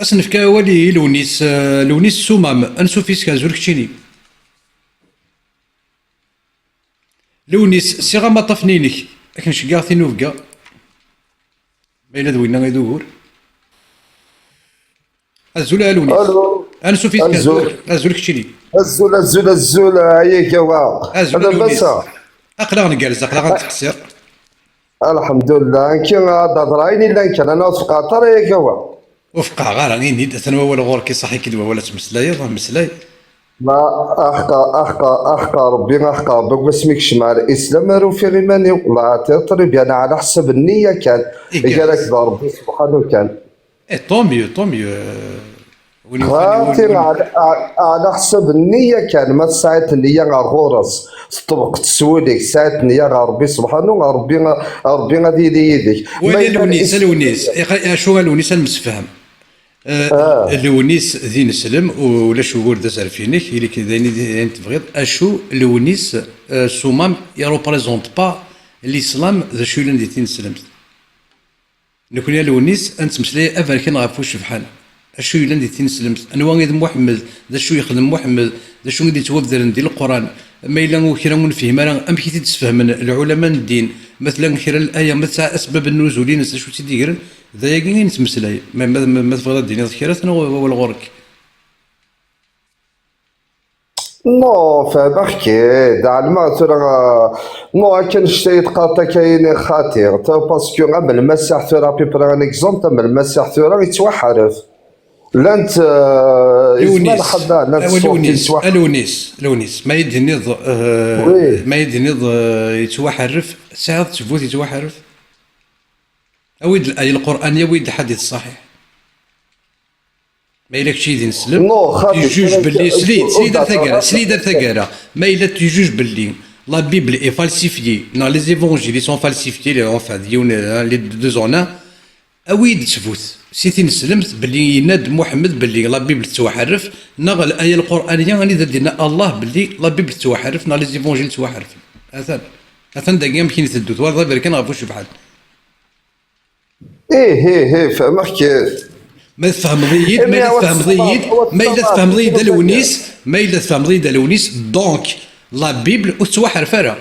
أصنف كاولي لونيس لونيس سومام أنسو فيس كازور كتشيني لونيس سيغا ما طفنينك لكن شقاغ تينوفقا بين دوينا غيدور الزول لونيس الو. أنسو فيس كازور الزول أزول كتشيني الزول الزول الزول هيا كوا أزول هذا لونيس بس. أقلا نجالس أقلا نتخسر الحمد لله كي هذا ضرايني لا كان انا في قطر هيا كوا وفقع غير غير نيد أثنى ولا غوركي صحي كدوا ولا تمسلاي ظهر مسلاي ما احقى ربي احقى ربك واسمك شمع الاسلام رو في غيماني والله تطرب انا على حسب النيه كان إيه قال لك ربي سبحانه كان إيه طوميو طوميو وين خاطر على حسب النية كان ما ساعات النية غير غورس طبق تسوليك ساعات النية غير ربي سبحانه ربي غادي يديك وين لونيس لونيس شو لونيس المسفهم لونيس ذي نسلم ولا شو قول دازر فينك اللي كي دايني تبغيض اشو لونيس سومام يروبريزونت با الاسلام ذا شو اللي دي نسلمت نكون يا لونيس انت مسلي افر كان غافوش بحال اشو اللي دي نسلمت انا واغيد محمد ذا شو يخدم محمد ذا شو غادي توفر ندير القران ما الا كيرا نفهم انا ام كي تتفهم العلماء الدين مثلا كيرا الايه مثلا اسباب النزول ناس شو تيدير ذا ياكي نتمسلاي ما تفضل الدين ذكرت انا ولا غورك نو فهمك دع المغتر نو كان شتي تقاطع كاين خطير تو باسكو قبل المسيح ثورا بيبر ان اكزومبل قبل المسيح ثورا يتوحرف لا انت لونيس لونيس ما يدي نض ما يدي نض يتوحرف ساعات تفوت يتوحرف اويد الايه القرانيه ويد الحديث الصحيح ما إلا كشي دين نسلم يجوج باللي سليدة ثقارة ما إلا تيجوج باللي لا بيبل اي فالسيفيي نو لي زيفونجيل سون فالسيفيي لي اونفان ديون لي دو زونا اويد تفوت سيتي نسلمت باللي يناد محمد باللي لا بيبل توحرف نغ الايه القرانيه غادي دينا الله باللي لا بيبل توحرف نو لي زيفونجيل توحرف اثن داكيا يمكن تدوت والله غير كان غافوش بحال ايه فهمك ما تفهم ضيد ما إلا تفهم ضيد لونيس ما إلا تفهم ضيد لونيس دونك لا بيبل وتوحر فرا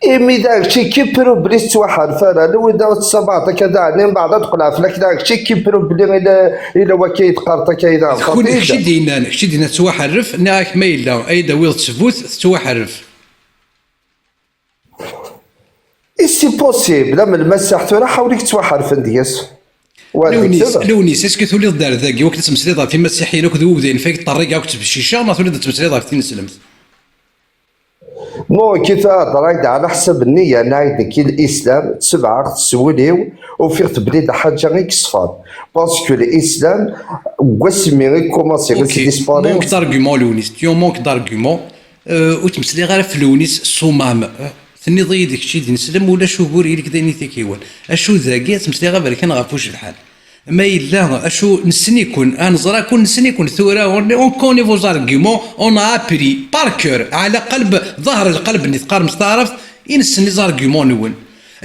مي داكشي كيبرو بلي توحر فرا لو داو الصباط كذا من بعد تقول فلك داكشي كيبرو بلي الا وكي تقارط كايدا خوني كشي دينا توحرف ناك ما إلا ايدا ويل تفوت توحرف سي بوسيبل من المسح ثورا حاوليك توحرف نديس لونيس اسكو تولي دار ذاكي وقت تمسليضه في المسيحيين وكذا وبدين فيك طريقه وكتب الشيشه ما تولي تمسليضه في نسلمت نو كي تهضر على حسب النيه نايد كي الاسلام تسبعه تسوليو وفيق بلي حاجه غير كصفات باسكو الاسلام واسمي غير كوماسي غير ديسباري مونك دارغيومون لونيس تيو مونك دارغيومون وتمسلي غير في لونيس صمام ثني ضيد داكشي ديال نسلم ولا شو قوري لك دايني تيكيوان اشو ذاكي تمسلي غير كان غافوش الحال ما إلا اشو نسني كون انزرا كون نسني كون ثورا اون كوني فوز ارغيومون اون ابري باركور على قلب ظهر القلب اللي تقار مستعرف ينسني زارغيومون نون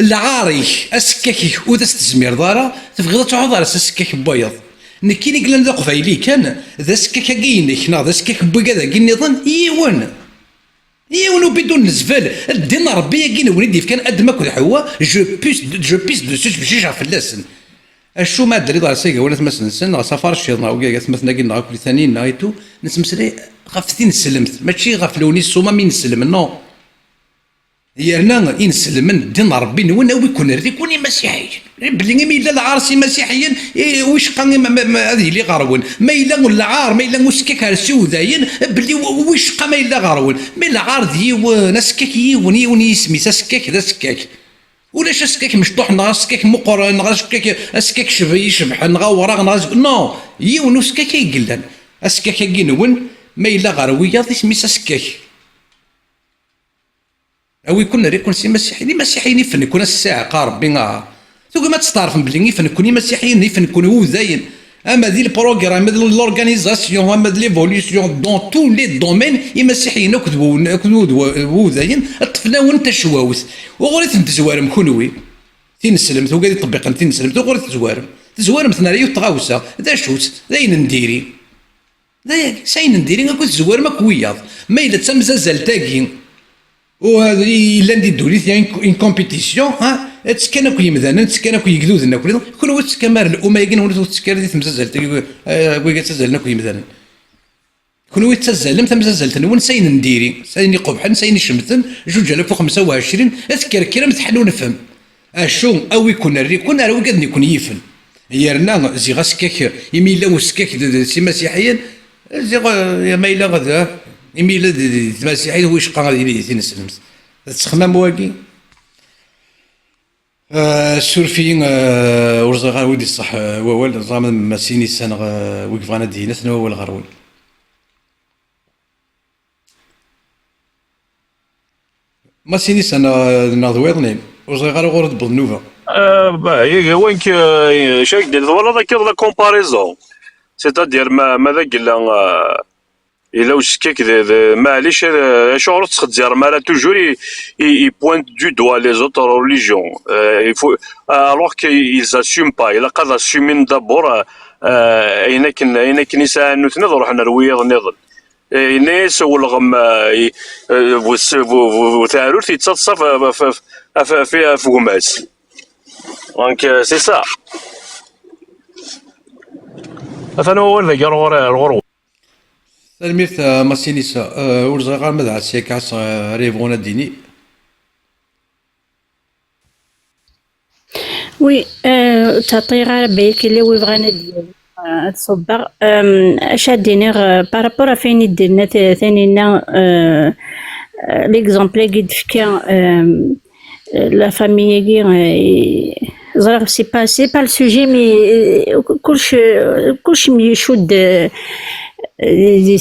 العاري اسكاكي وذا استزمير دارا تبغي تعوض على اسكاك بيض نكيني قلنا ذا قفايلي كان ذا اسكاك كاينك نا ذا اسكاك بكذا كي نظن يونو بدون الزفال الدين ربي كي وليدي كان ادمك وحوا جو بيس دو سوس باش يعرف اللسن اشو ما دري دار سيغا ولا تمسن سن سفر الشيطان وكا تمثنا كي ناكل ثاني نايتو نسمسلي غفتين سلمت ماشي غفلوني السوما مين نسلم نو يرنا ينسلم من دين ربي وين يكون ريكوني مسيحي بلي ما الا العارسي مسيحيين واش قال هذه اللي غارون ما الا العار ما الا مسكك السودايين بلي واش قال ما الا غارون ما العار ديون اسكك يون يسمي سكك ذا سكك ولاش اسكك مشطوح نغا سكك مقر نغا سكك اسكك يشبح نغا ورا نغا نو يون سكك يقلن اسكك كينون ما الا غارويه سمي سكك أو يكون ريكون سي مسيحيين مسيحيين يفن يكون الساعة قارب بينا ثم ما تستعرف بلي يفن يكون مسيحيين يفن يكون وذاين أما ذي البروغرام ذي لورغانيزاسيون أما ذي ليفوليسيون دون تو لي دومين يمسيحيين كذبوا وذاين الطفلة وانت شواوث وغوري تنتزوارم كونوي تنسلم تو قاعد يطبق تنسلم تو غوري تزوارم تزوار مثلا ريو تغاوسة ذا شوت داين نديري ذا ساين نديري غاكو تزوار ماك وياض ما إلا تمزازل تاكي وهذا إلا ندي دوليت ان كومبيتيسيون تسكن اكو يمدانا تسكن اكو يقدودنا كل هو تسكمار الأمايقين ولا تسكر دي تمزازل تاكي كوي تزازلنا كو يمدانا كون وي تزالم تمزازلتن وين ساين نديري ساين قبحن ساين شمتن 2525 اذكر كرا متحلون فهم اشو او يكون الريكون راه قد يكون يفن يرنا زي غاسكاك يميلا وسكاك سي مسيحيين زي يا مايلا غدا يميلا مسيحيين هو يشقى غادي تنسلمت تسخمم واقي سورفين ورزغا ودي الصح ووال زعما مسيني سنه وقف غانا دينا سنه هو الغرول ما سينيس انا ناضويضني وصغير غورد بالنوفا باهي وين شاك دير ولا ذاك لا كومباريزون سيتادير ما ذاك لا الا واش كيك معليش شعور تخدير مالا توجور اي بوينت دو دوا لي زوتر ريليجيون il faut alors qu'ils assument pas الا قاد اسومين دابور اين كنيسه نوثنا روحنا نرويض نضل الناس والغم وثارث يتصف في غماس دونك سي سا مثلا هو اللي قال الغرو سلميت ما سينيسا ورزغا مدعا سيكاس ريفونا ديني وي تعطي غير بيك اللي ويبغانا ديالو تصبر شاديني بارابور فين يديرنا ثانينا ليكزومبل قد فكا لا فامي كي زرا سي با السوجي مي كلشي ميشود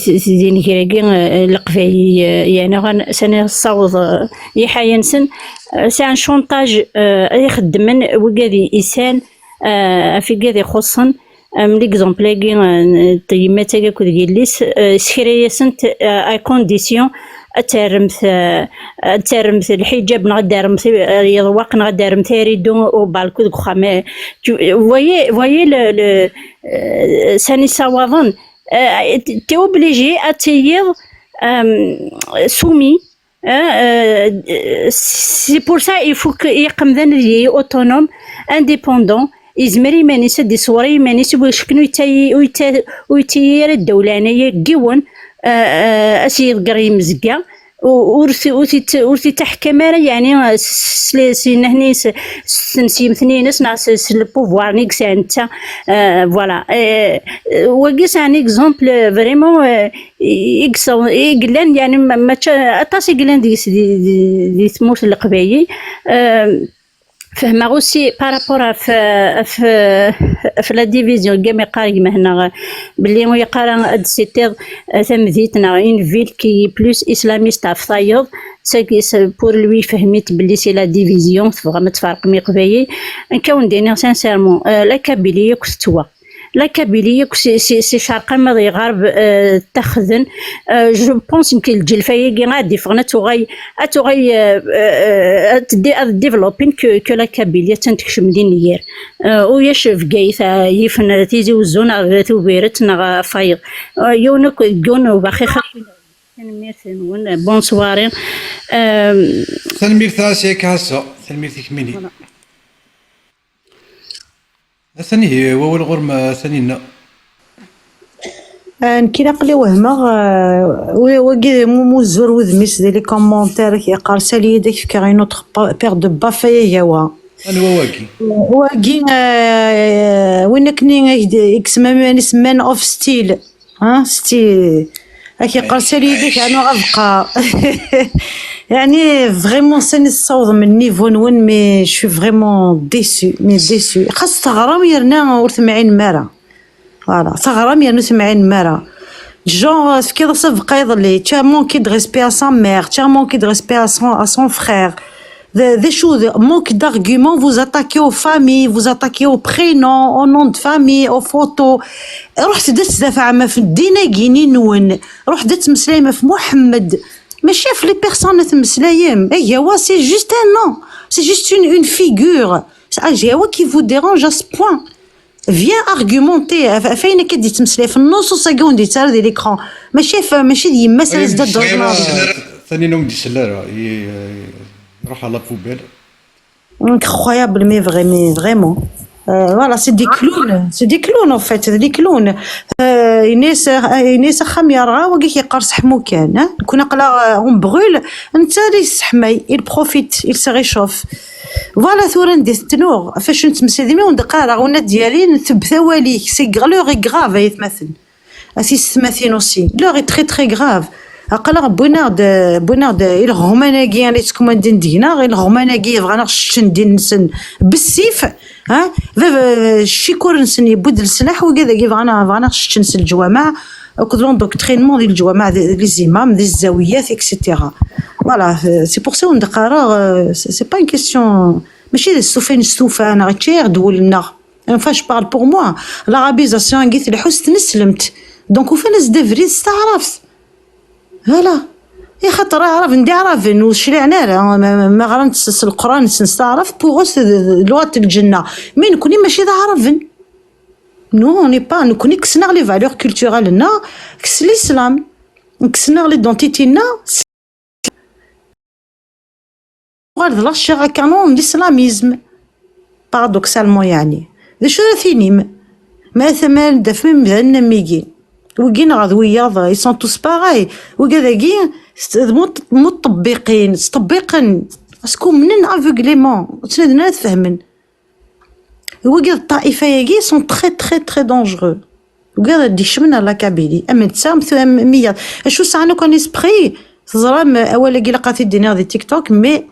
زين كراكي القفاي يعني غن سنة الصوض يحينسن سي ان شونطاج يخدمن وكادي انسان في كادي خصن ليكزومبل تيما تاكا كود جيليس سكريا سنت ا كونديسيون ترمث الحجاب نغدارمث الواق نغدارمث ريدو وبالكو دك خما فوايي ساني سواظن تي اوبليجي اتيير سومي سي بور سا يفو يقم ذا نجي اوتونوم انديبوندون يزمر يمانيس دي صوري يمانيس ويشكنو ويتيير الدولة انايا كيون اسي قري مزكا ورثي تحكم يعني سلاسين هني سنسيم ثنين نسمع البوفوار نيكس انت فوالا وقيس ان اكزومبل فريمون يقلان يعني ما اطاس يقلان دي ثموت القبايي فهما غوسي بارابور في لا ديفيزيون كاع قاري هنا بلي ويقارن هاد سيتير ثمذيتنا اون فيل كي بلوس اسلاميست افطايض ساكي بور لوي فهميت بلي سي لا ديفيزيون فغا تفارق مي قبايي نكون دينا سانسيرمون لا كابيليه كستوا لا كابيليه سي شرق ماضي غرب تخذن جو بونس يمكن الجلفايه كي غادي فغنا توغي ديفلوبين كو لا كابيليه تنتكشم دينيير وياش فكايث يفن تيزي وزون توبيرت نغا فايض يونك كون وباخي خاين ميرسي بونسواري تنمير ثاسي كاسا تنمير تكميني ثاني هو الغرمة ثانينا نكينا قلي وهما وكي موزور وذميس دي لي كومونتير يقال سالي داك في كاين اوتر بير دو بافايا يوا انا واكي وين كني اكسماماني سمان اوف ستيل ها ستيل هاكي قال سالي داك انا غنبقى يعني فريمون ساني الصوت من نيفو نون مي شو فريمون ديسو خاص تغرام يرنا ورث معين مرة فوالا تغرام يرنا سمعين مرة جون كي صافق يضلي تا مونكي دو ريسبي ا سان مير تا مونكي دو ريسبي ا سون فرير des choses, manque d'arguments, vous attaquez aux familles, vous attaquez aux prénoms, au nom de famille, aux photos. رحت دت دافع ما في الدين كيني نون روح دت مسلايمه في محمد ماشي في لي بيرسون تمسلايم اي هو سي جوست ان نو سي جوست une figure c'est هو qui vous dérange à ce point فيان ارغيومونتي فين كدي تمسلي في النص سكوندي تاع دي ليكرون ماشي ديما ساز داد ثاني نوم دي سلارة يروح على بوبيل. incroyable mais vraiment voilà c'est des clowns en fait des clowns ناس خام يرغى وكي يقرص حمو كان كنا قلا اون برول انت اللي يسحمي il profite il se réchauffe فوالا ثورا ندير التنور فاش نتمسدمي وندقارا غونا ديالي نثب ثواليك سي لوغ غراف يتمثل اسي ستماثين اوسي لوغ تري تري غراف اقلا بونارد الى غوماناكي اللي تكوماندين دينا الى غوماناكي فغانا شندين نسن بالسيف ها الشيكور نسن يبود السلاح وكذا كي فغانا شنس الجوامع وكذلون دوكترينمون ديال الجوامع لي زيمام دي الزاويات اكسيتيرا فوالا سي بور سا ندقارا سي با ان كيسيون ماشي السوفان انا غير دولنا فاش بارل بور موا لارابيزاسيون قلت الحس تنسلمت دونك وفين دافري استعرفت فوالا يا خاطر عرف ندي عرف وشريعنا ما غرنت القران نستعرف بوغ لغه الجنه مي نكوني ماشي ذا عرفن نو ني با نكوني كسنا لي فالور كولتورالنا كس الاسلام كسنا ليدونتيتينا غير لاشيغا كانون الاسلاميزم بارادوكسالمون يعني ذا شو ثينيم ما ثمال دفم ذا ميغي وكين غدوياض يسون توس باغاي وكذاكي مطبقين تطبيقا اسكو منين افوغليمون تنادنا تفهمن وكذا الطائفه ياكي سون تري تري تري دونجرو وكذا دي شمنا لا كابيلي اما تسام مية شو ساعه كون اسبري تزرم اولا كي لقات الدنيا دي تيك توك مي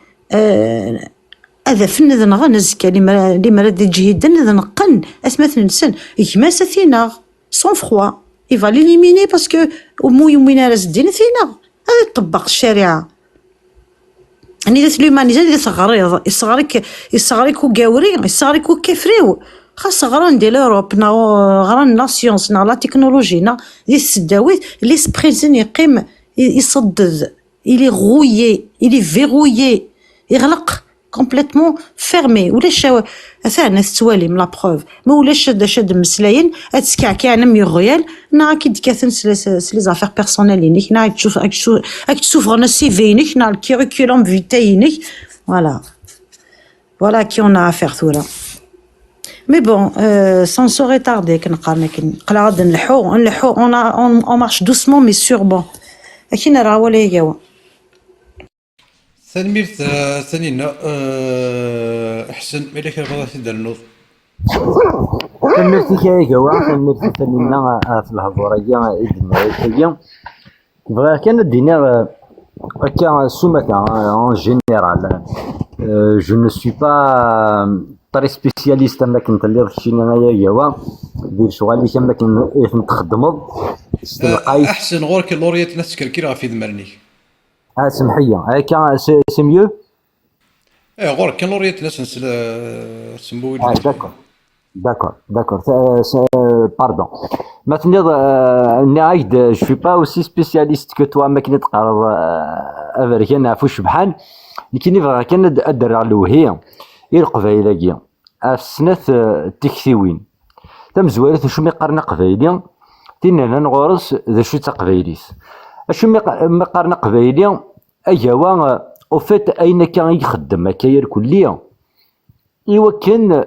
هذا فن ذا نغنزك اللي مرا دي جهيدا ذا نقن اثمث نسن يما سثينا سون فروا il va l'éliminer parce que ومو يومين راس الدين ثينا هذا يطبق الشريعه يعني ذات لومانيزا ذات غريض يصغريك وكاوري يصغريك وكفريو خاص غران ديال اوروب غران لا سيونس لا تكنولوجي ديال السداويت لي سبرينسين يقيم يصدد الي غويي الي فيغويي يغلق كومبليتمون فيرمي ولاش ثاني توالي من لا بروف ما ولاش شاد مسلاين تسكعكع نمي غيال نا كي دكاثن لي زافير بيرسونيل نا تشوف غنا سي فينيك نا الكيريكولوم فيتاينيك فوالا كي اون افير ثورا مي بون سون سوري تاردي كنقارن قلا غاد نلحو اون مارش دوسمون مي سور بون لكن راه ولا يجاوا ثاني ثانينا احسن ملي كنبغي تدير النوض تمرتي كاي جوا تمرتي ثانينا في الهضوريه الدنيا بغا كان دينا هكا سمكه en général je ne suis pas très spécialiste اما كنت اللي رشيني انايا جوا دير شغل اللي كما كنخدمو تلقاي احسن غورك لوريات ناس تكركير في ذمرني سمحيه هكا سي ميو غورك كان لوريات ناس سمبوي D'accord. Pardon. Maintenant, je suis pas aussi spécialiste que toi, mais qui n'est pas أفريقيا نعرفوش بحال لكن يبغى كان الدرع الوهية القبايلية السنة التكثيوين تم زوارث شو مقارنة قبايلية تينا نغورس ذا شو تقبايليس شو مقارنة قبايلية أجاوا أو فات أين كان يخدم هكايا الكلية إوا كان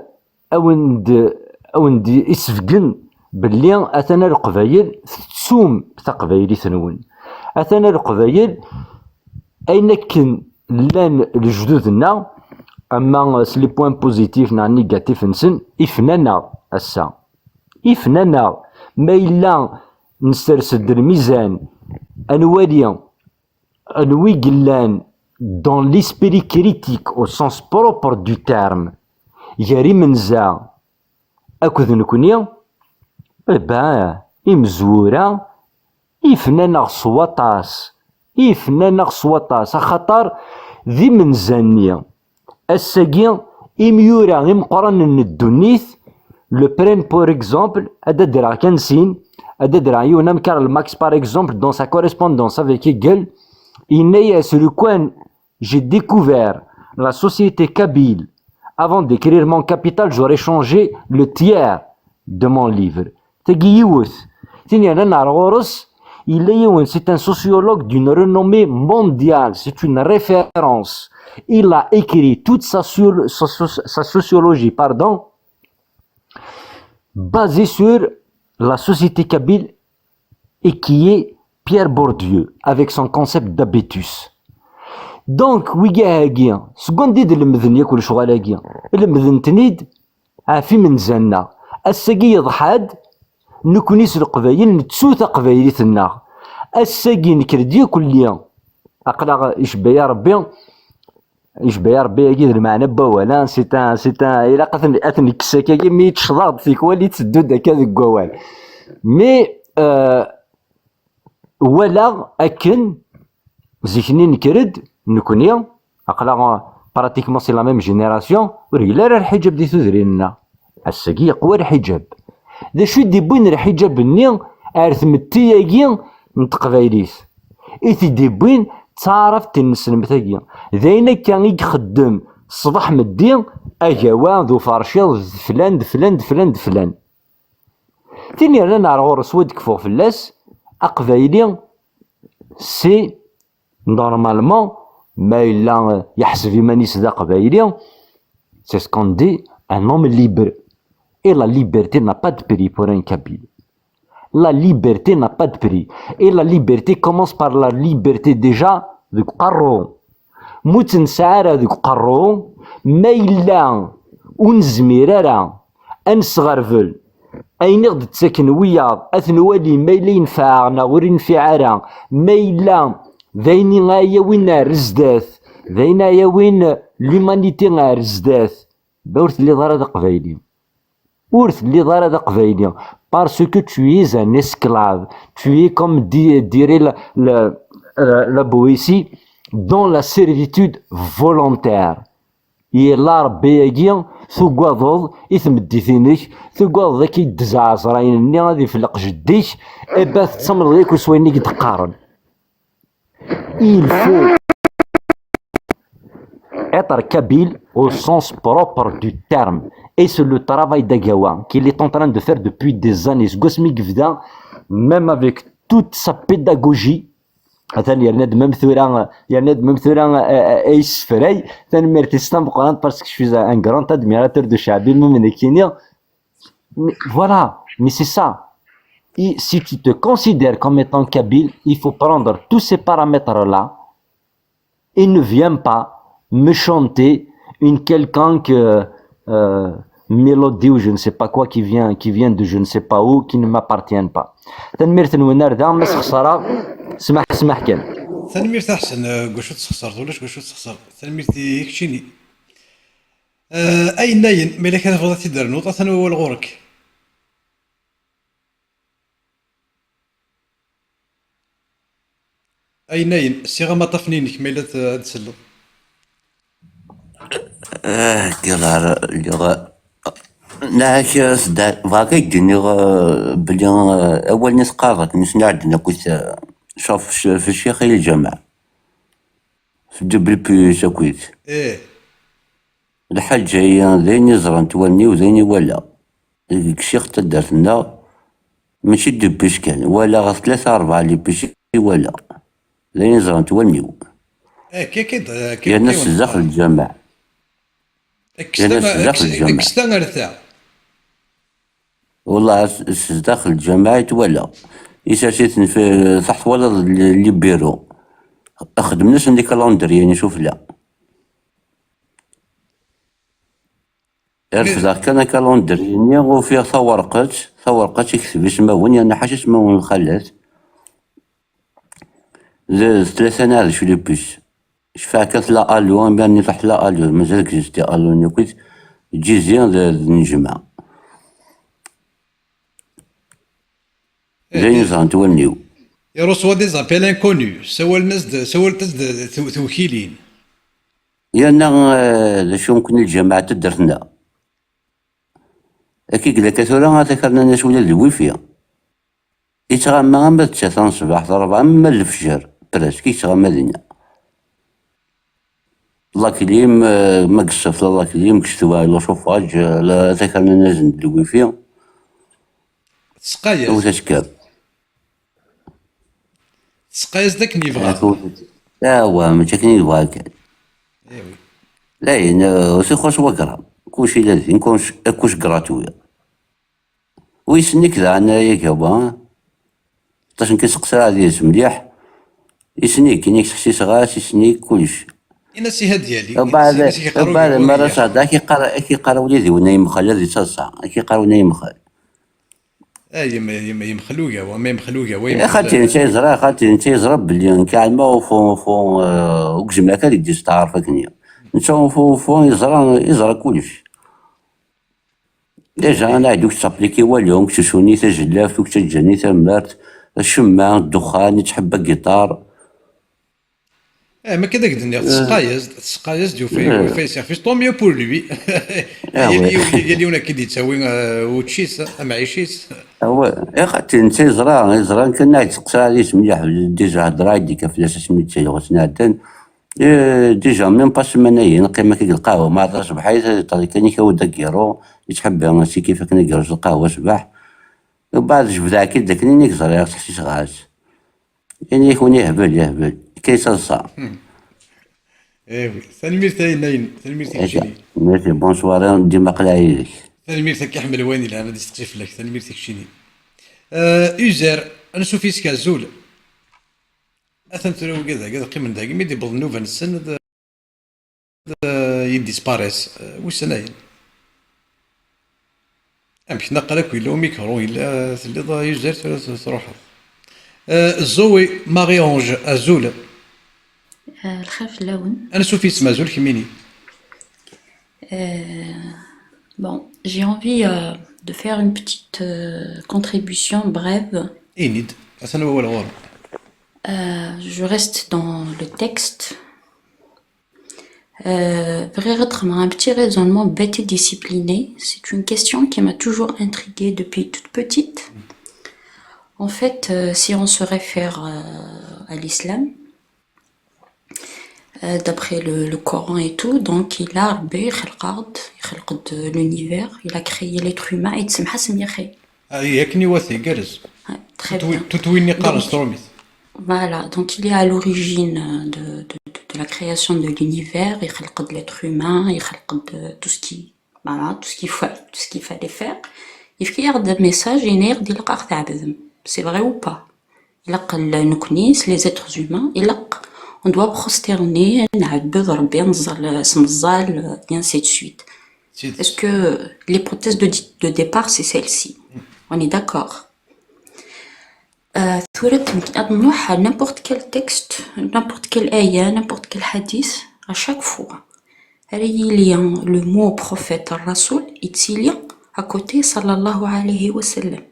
أوند يسفقن باللي أثناء القبايل تسوم تقبايلي ثنون أثناء القبايل أين كان لان لجدودنا أما سلي بوين بوزيتيف نا نيجاتيف نسن إفنانا أسا إفنانا ما إلا نسترسد الميزان أنوالي أنوي قلان dans l'esprit critique au sens propre du terme ياري منزا أكد نكوني إمزورة إفنانا صوطاس خطر ذي منزانية الساقي إميورا إمقران الدنيث لو برين بور إكزومبل أدا درا كنسين أدا درا يونام كارل ماكس بار إكزومبل دون سا كوريسبوندونس افيك قال إنايا سلوكوان j'ai découvert la société kabyle avant d'écrire mon capital j'aurais changé le tiers de mon livre. تاقي يوث ثاني أنا نعرف غورس إلا يون c'est un sociologue d'une renommée mondiale, c'est une référence. Il a écrit toute sa sociologie, pardon, basée sur la société kabyle et qui est Pierre Bourdieu avec son concept d'habitus. دونك ويقع هاكيا سكون ديد المذن ياكل شغال هاكيا المذن تنيد عافي من زنا الساقي يضحاد نكونيس القبايل نتسوث قبايلتنا الساقي نكردي كل يوم اقلا يشبه يا ربي يشبه يا ربي هاكي المعنى بوالا سيتا الى اثني كساكا مي تشضاض فيك ولي تسدود هكا ذاك كوال مي ولا اكن زيكني نكرد نكوني اقلا براتيكمون سي لا ميم جينيراسيون ورجلا راه الحجاب دي تدرينا الساقي يقوى الحجاب ذا شو ديبوين الحجاب ني ارثمتي ياكي نتقبايليت ايتي ديبوين تعرف تنسلم تاكي ذاينا كان يخدم الصباح مدين اجاوان ذو فرشيض فلان فلان فلان فلان تيني انا نعرف غورس ود كفو فلاس اقبايلي سي نورمالمون ما إلا يحسب يمانيس ذا قبايلي سي سكون دي ان هوم ليبر. Et la liberté n'a pas de prix pour un Kabyle. La liberté n'a pas de prix. Et la liberté commence par la liberté déjà de Qarro. Mouten Saara de Qarro, Maïla, Unzmirara, Ansgarvel, Aynir de Tsakenouya, Athnouali, Maïlin Farna, Urin Fiara, Maïla, Vaini Ayawin Rizdath, Vaina Ayawin, l'humanité Rizdath, Bourt Lidara de Qvaili. Ourth l'idara de Qvaili, parce que tu es un esclave, tu es comme dirait la Boétie, dans la servitude volontaire. Et là, Béagien, ثقاضض إثمديثينك ثقاض ذاك يدزعز راين الني غادي يفلق جديك إباث تسمر ذيك وسوينيك تقارن. Il faut être kabyle au sens propre du terme. Et c'est le travail d'Agawa qu'il est en train de faire depuis des années. Même avec toute sa pédagogie, يرند ممثورا ايس فراي تنمرت استنبقان parce que je suis un grand admirateur de Chabil Momenekini. Voilà, mais c'est ça. Et si tu te considères comme étant kabyle, il faut prendre tous ces paramètres-là et ne viens pas me chanter une quelconque mélodie ou je ne sais pas quoi qui vient de je ne sais pas où, qui ne m'appartient pas. تنمرت نونار دا مس خسارة سمح كان تنميرت احسن قشوت تخسر ولاش قشوت تخسر تنميرتي هيكشيني اي ناين ملي كان فضلتي دار نوطه ثاني غورك اي ناين الصيغه ما طفنينك ملي تسلو كيلا ناش فاكي دني بلي اول ناس قاضت ناس عندنا كنت شوف في الشيخ الجامع في دبل بيس كويت ايه الحاجة هي ذيني زرنت وني وذيني ولا الشيخ تدرتنا ماشي دبيش كان ولا غا 3-4 لي بيش ولا ذيني زرنت وني ايه كي يا ناس داخل الجامع اكستان ارثا والله داخل الجامع يتولى يساسيتني في تحت ولا اللي بيرو اخدمناش عندي كالندر يعني شوف لا عرف ذاك كان كالندر يعني وفيه ثورقات يكتب اسمه وين انا حاجه اسمه الخلات 3 هذا شو لي بيش شفاكت لا الوان باني تحت لا الوان مازال كزتي الوان كنت جيزيان النجمه زين زان تولنيو يرسوا دي زابيل انكونيو سوال ناس توكيلين يانا شو ممكن الجماعة تدرتنا اكيد لك ثورة ذكرنا الناس ولا الويفيا يتغمى غمى تشاثان صباح 4 اما الفجر براسك يتغمى دينا الله كليم ما قصف الله كليم كشتوا لا شوفاج لا ذكرنا الناس الويفيا تسقايز وتشكر تسقايز داك اللي يبغى. لا هو ماشي كني يبغى كان ايوي. لا وسي خوش وقرا كلشي لازم كلش كراتوي ويسنيك ذا انا ياك هو باش كنسقسي هادي مليح يسنيك كاين شي صغار يسنيك كلشي النصيحه ديالي وبعد الناس كيقراو بعد يقولوا مرة لي صعدا كيقرا وليدي ونايم خلى دي تصا كيقرا ونايم خال يما مخلوقه وما مخلوقه وين خاطر انت يزرى بلي كاع فو وكجمله كان يدي تعرفك نيا انت فو يزرى كلشي ديجا انا عندك تابليكي واليوم كتشوني تجلاف وكتجاني تمارت الشماع الدخان يتحبك جيتار ما كذاك الدنيا تسقايز ديو في سيرفيس طون ميو بور لوي اللي هنا كي تساوي وتشيس معيشيس هو يا خاطر انت يزرى كنا تسقسى عليه مليح ديجا هضره ديك فلاش سميتها غسنادن ديجا من باس منايين قيمه كي القهوه ما عرفتش بحال كان يكود كيرو يتحب شي كيف كنا كيرو القهوه صباح وبعد جبدها كي داك نيك زرا شي صغاش يعني يكون يهبل كيصصا ايوي سلميرتي ناين سلميرتي كشيني ماشي بونسوار ديما قلاعي لك سلميرتي كيحمل واني لا غادي تستقشف لك سلميرتي كشيني يوزر انا شوفي سكازول اثنت كذا قيم داك ميدي بظنوفا السن يدي سباريس وسناين امش نقلك ولا ميكرو الا تلي يوزر تروح زوي ماري اونج ازول الخير في اللون. انا شوفي اسمها زول كيميني. Bon, j'ai envie de faire une petite contribution brève. إنيد أنا هو الغور. Je reste dans le texte. Un petit raisonnement bête et discipliné. C'est une question qui m'a toujours intriguée depuis toute petite. En fait, si on se réfère à l'islam, d'après le Coran et tout, donc il a l'univers, il a créé l'être humain et très bien. Voilà, donc il est à l'origine de la création de l'univers, il a de l'être humain, il a de tout ce qu'il fallait faire. Il fait un message et c'est vrai ou pas? Il a les êtres humains, on doit prosterner, et ainsi de suite. Est-ce que l'hypothèse de départ, c'est celle-ci? On est d'accord. N'importe quel texte, n'importe quel ayah, n'importe quel hadith, à chaque fois, il y a le mot prophète, Rasoul, il y a à côté, sallallahu alayhi wa sallam.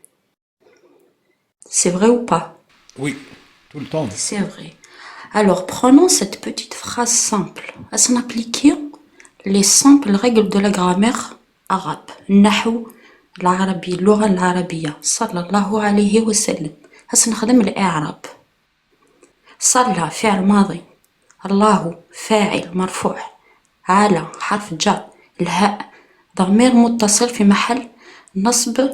C'est vrai ou pas? Oui, tout le temps. C'est vrai. Alors, prenons cette petite phrase simple, à s'en appliquer les simples règles de la grammaire arabe. Nahou, l'arabi, l'oral l'arabia, sallallahu alayhi wa sallam. À s'en خدم الإعراب. صلى فعل ماضي. الله فاعل مرفوع. على حرف جر. الهاء ضمير متصل في محل نصب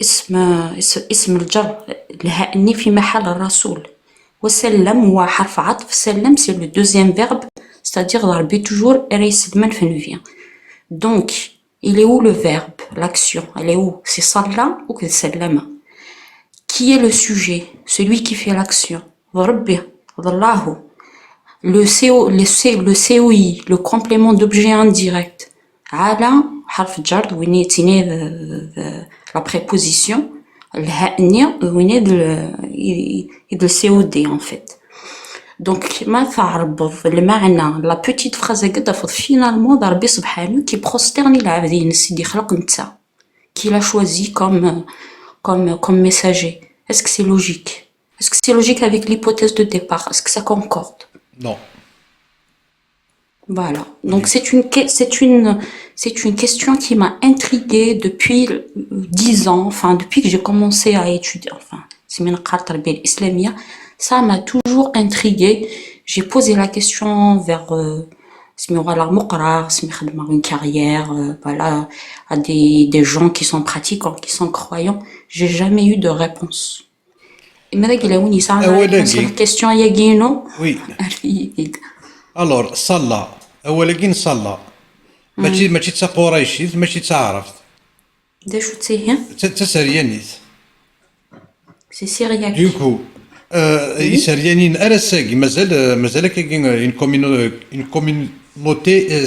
اسم الجر. الهاء في محل الرسول. وسلم هو حرف عطف. سلم c'est le deuxième verbe, c'est-à-dire ضربي toujours يسلمن في نفيا. Donc il est où le verbe, l'action? Elle est où? C'est صلى ou que سلم? Qui est le sujet? Celui qui fait l'action. ضربي ضلاه. Le COI, le complément d'objet indirect. على حرف جر وين يتيني la préposition. الهاء وين يد COD en fait. Donc ما تعرب المعنى la petite phrase هكذا finalement ضربي سبحانه qui prosterne العبد سيدي خلق نتا qui l'a choisi comme messager. Est-ce que c'est logique? Est-ce que c'est logique avec l'hypothèse de départ? Est-ce que ça concorde? Non. Voilà. Donc c'est une question qui m'a intriguée depuis 10 ans, enfin depuis que j'ai commencé à étudier, enfin, c'est min qartar bil islamia, ça m'a toujours intriguée. J'ai posé la question vers سمي وغالا مقرا سمي خدمة une carrière voilà à des gens qui sont pratiquants qui sont croyants j'ai jamais eu de réponse ماذا قيلا وين يسعى أولاً الكيستيون يا كينو وي عرفي الور صلى اولا كين صلى ماشي تا قريشيت ماشي تا عرفت دا شو تسيهن تا سريانيت سي سيرياك دوكو يسريانين ارساكي مازال كاين اون كوميونوتي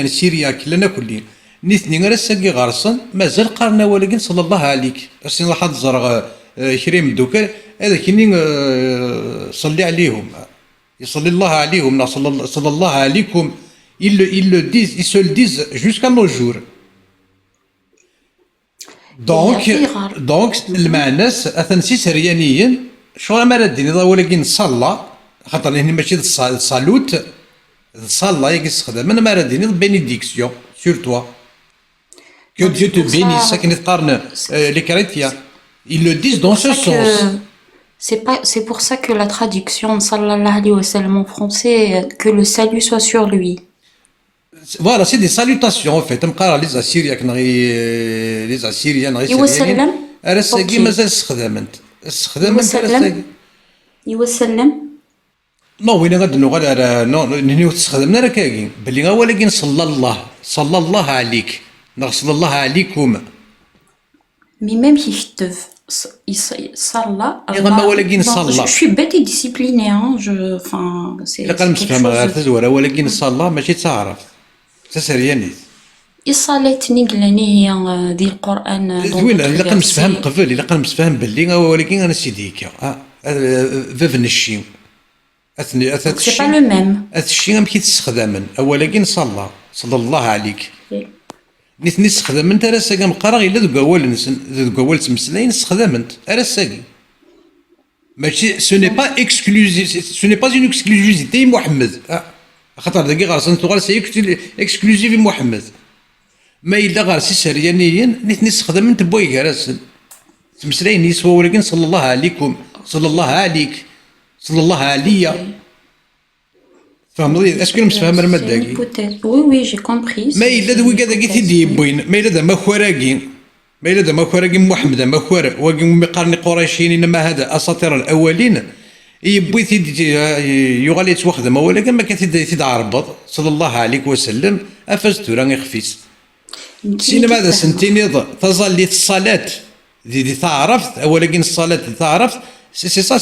سيرياك لنا كلين نيثني ارساكي غارسن مازال قارنا ولكن صلى الله عليك اسين لاحظ زرغ كريم دوكا هذا كيني صلي عليهم يصلي الله عليهم صلى الله عليكم ils le disent ils se le disent jusqu'à nos jours دونك المعناس اثنسي سريانيين شو ما رديني ولكن صلى خاطر هنا ماشي صالوت صلى يستخدم انا ما رديني بينيديكسيون سور توا que Dieu te bénisse كي نتقارن لي كريتيان ils le disent dans ce sens. C'est pour ça que la traduction de sallallahu alayhi wa sallam en français, que le salut soit sur lui. Voilà, c'est des salutations en fait. Les Assyriens, les Assyriens, les Syriens. أرساقي مازال استخدمت أرساقي. يوسلم. نو وين غادي على نو تستخدمنا راه كاين باللي ولكن صلى الله عليك صلى الله عليكم. Mais même si صلى je suis bête et disciplinée enfin c'est quelque chose ولكن صلى ماشي تعرف تسرياني الصلاة نقلني هي ذي القرآن زوين الا كنمسفهم قبل الا كنمسفهم باللي ولكن انا سيديك فيف نشي سي با لو ميم الشيء ما كيتستخدم ولكن صلى الله عليك نيت نستخدمنت راسك مقرا الا ذوك اول تمسلاين استخدمنت راسك ماشي سو ني با اون اكسكلوزيتي محمد خاطر داكي غارس انت غارس اكسكلوزيف محمد ما الا غارس سريانيين نيت نستخدمنت بوي راسن تمسلاين يسوا ولكن صلى الله عليكم صلى الله عليك صلى الله عليا فهمتي اسكو مسفهم راه داكي وي جي كومبري ما الا دوي كذاكي تيدي بوين ما الا ما خوراكي ما الا ما خوراكي محمد ما خور واقي قرني قريشين انما هذا اساطير الاولين يبوي تيدي يغالي يتوخدم ولكن ما كتعربط صلى الله عليه وسلم افزت راني خفيس سينما هذا سنتين تظل الصلاه دي تعرفت ولكن الصلاه تعرفت c'est ça,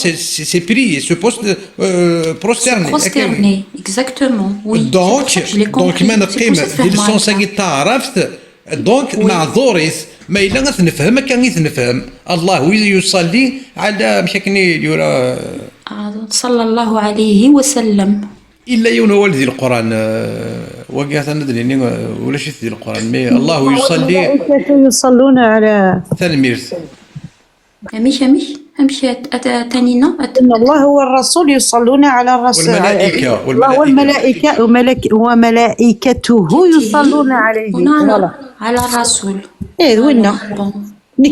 c'est prier, se prosterner. Prosterner, exactement. Oui. Donc ما نقيم ديال السونس كي تعرفت دونك معذوريت ما الا غتنفهم كان يتنفهم الله يصلي على مشاكني يرى صلى الله عليه وسلم الا يون والدي القران وقعت ندري ولا شي في القران مي الله يصلي يصلون على تلميذ مش تانينا إن الله هو الرسول يصلون على الرسول والملائكة وملائكته يصلون عليه على الرسول إيه وينا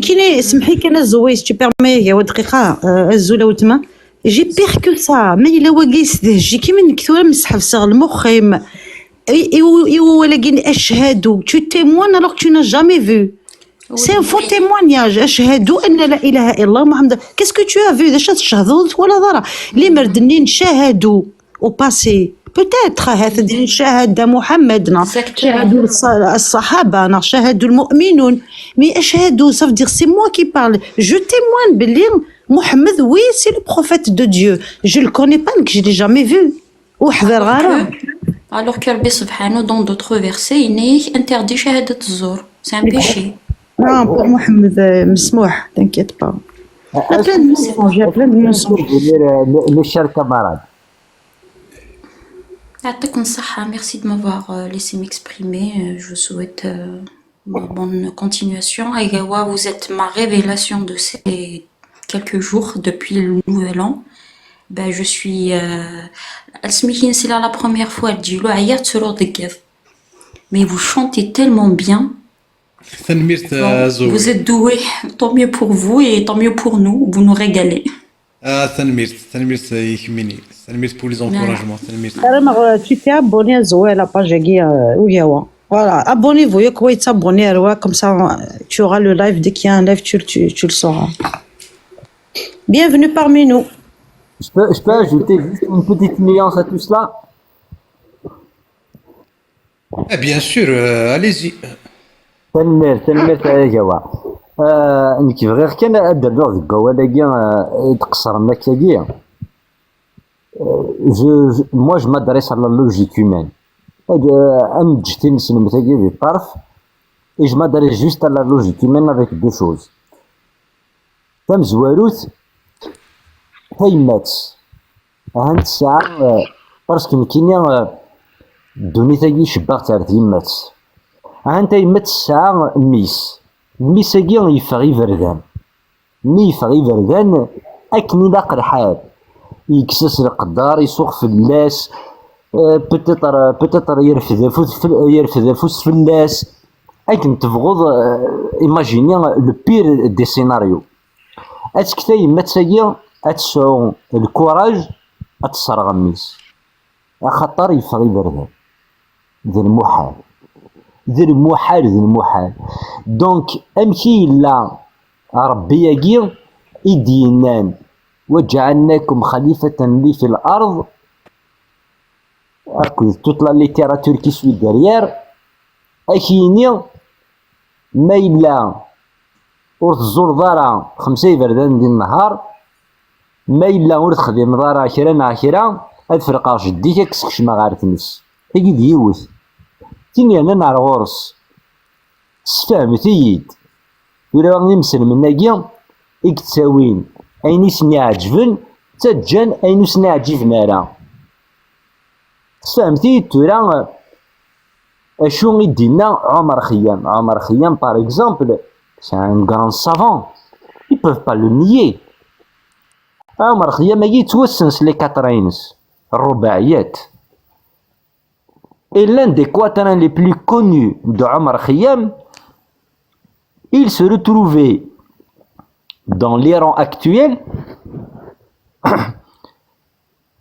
كاين سمحي كان الزويس تي بيرمي دقيقة الزولة وتما جي بيغ كو سا ما إلا واقيس جي كيما نكثور مسح في صغر المخيم ولكن أشهد تو تيموان alors que tu n'as jamais vu. C'est un faux témoignage. أشهد أن لا إله إلا الله محمد. Qu'est-ce que tu as vu? داش تشهدوا ولا ضرا اللي مردنين شاهدوا au passé peut-être هذا شاهد محمد شاهدوا الصحابة شاهدوا المؤمنون mais أشهدوا ça veut dire c'est moi qui parle je témoigne باللي محمد oui c'est le prophète de Dieu je le connais pas que je l'ai jamais vu وحذر غارة alors que Rabbi Subhanahu dans d'autres versets il n'est interdit شهادة الزور c'est un péché. Non, pour Mohamed, مسموح, t'inquiète pas. Il y a plein de mensonges, il y a plein de mensonges. Les chers camarades. Merci de m'avoir laissé m'exprimer. Je vous souhaite bonne continuation. Agawa, vous êtes ma révélation de ces quelques jours depuis le nouvel an. Ben, je suis... c'est là la première fois, elle dit, mais vous chantez tellement bien. Bon, vous êtes doués, tant mieux pour vous et tant mieux pour nous, vous nous régalez. تنميرت يكميني تنميرت بولي زونكوراجمون تنميرت. Carrément, tu t'es abonné à Zoé, la page Guy Ouyawa. Voilà, abonnez-vous, il y a t'abonner à Roua, comme ça tu auras le live. Dès qu'il y a un live, tu le sauras. Bienvenue parmi nous. Je peux ajouter juste une petite nuance à tout cela. Bien sûr, allez-y. تنمير يا نك بغير كان ادير ذيك ولاكي تقصر ماكاكي. moi je m'adresse à la logique humaine. جيتي نسلم تاكي في الطرف et je m'adresse juste à la logique humaine avec deux choses. تمزواروت تيمات هانت الساعة باسكو كينيا الدنيا تاكي شباغ تاع تيمات هانت يمات الساعة ميس هاكي يفغي فردان مي يفغي فردان أكن يلاق الحال يكسس القدار يسوق في اللاس بتتر يرفد فوس في اللاس أكن تبغض إيماجيني لو بير دي سيناريو أتكتا يمات ساكي أتسعو الكوراج أتسرغ ميس خاطر يفغي فردان ذا المحال دونك امشي لا ربي ياكي يدينان وجعلناكم خليفة لي في الارض اكو تطلع ليتيراتور كي سوي داريير اكيني ما الا ور تزور دارا 5 يبردان ديال النهار ما الا ور تخدم دارا كرا هاد فرقا جديك كسكش ما غارتنس هاكي ديوث تيني انا نار غورس سفهمتيد ولا غني مسلم ناكي اكتساوين اين سني عجبن تجان اين سني عجبنا راه سفهمتيد تورا اشو يدينا عمر خيام par exemple c'est un grand savant ils peuvent pas le nier عمر خيام يجي توسنس لي كاترينس الرباعيات. Et l'un des quatrains les plus connus de Omar Khayyam, il se retrouvait dans l'Iran actuel,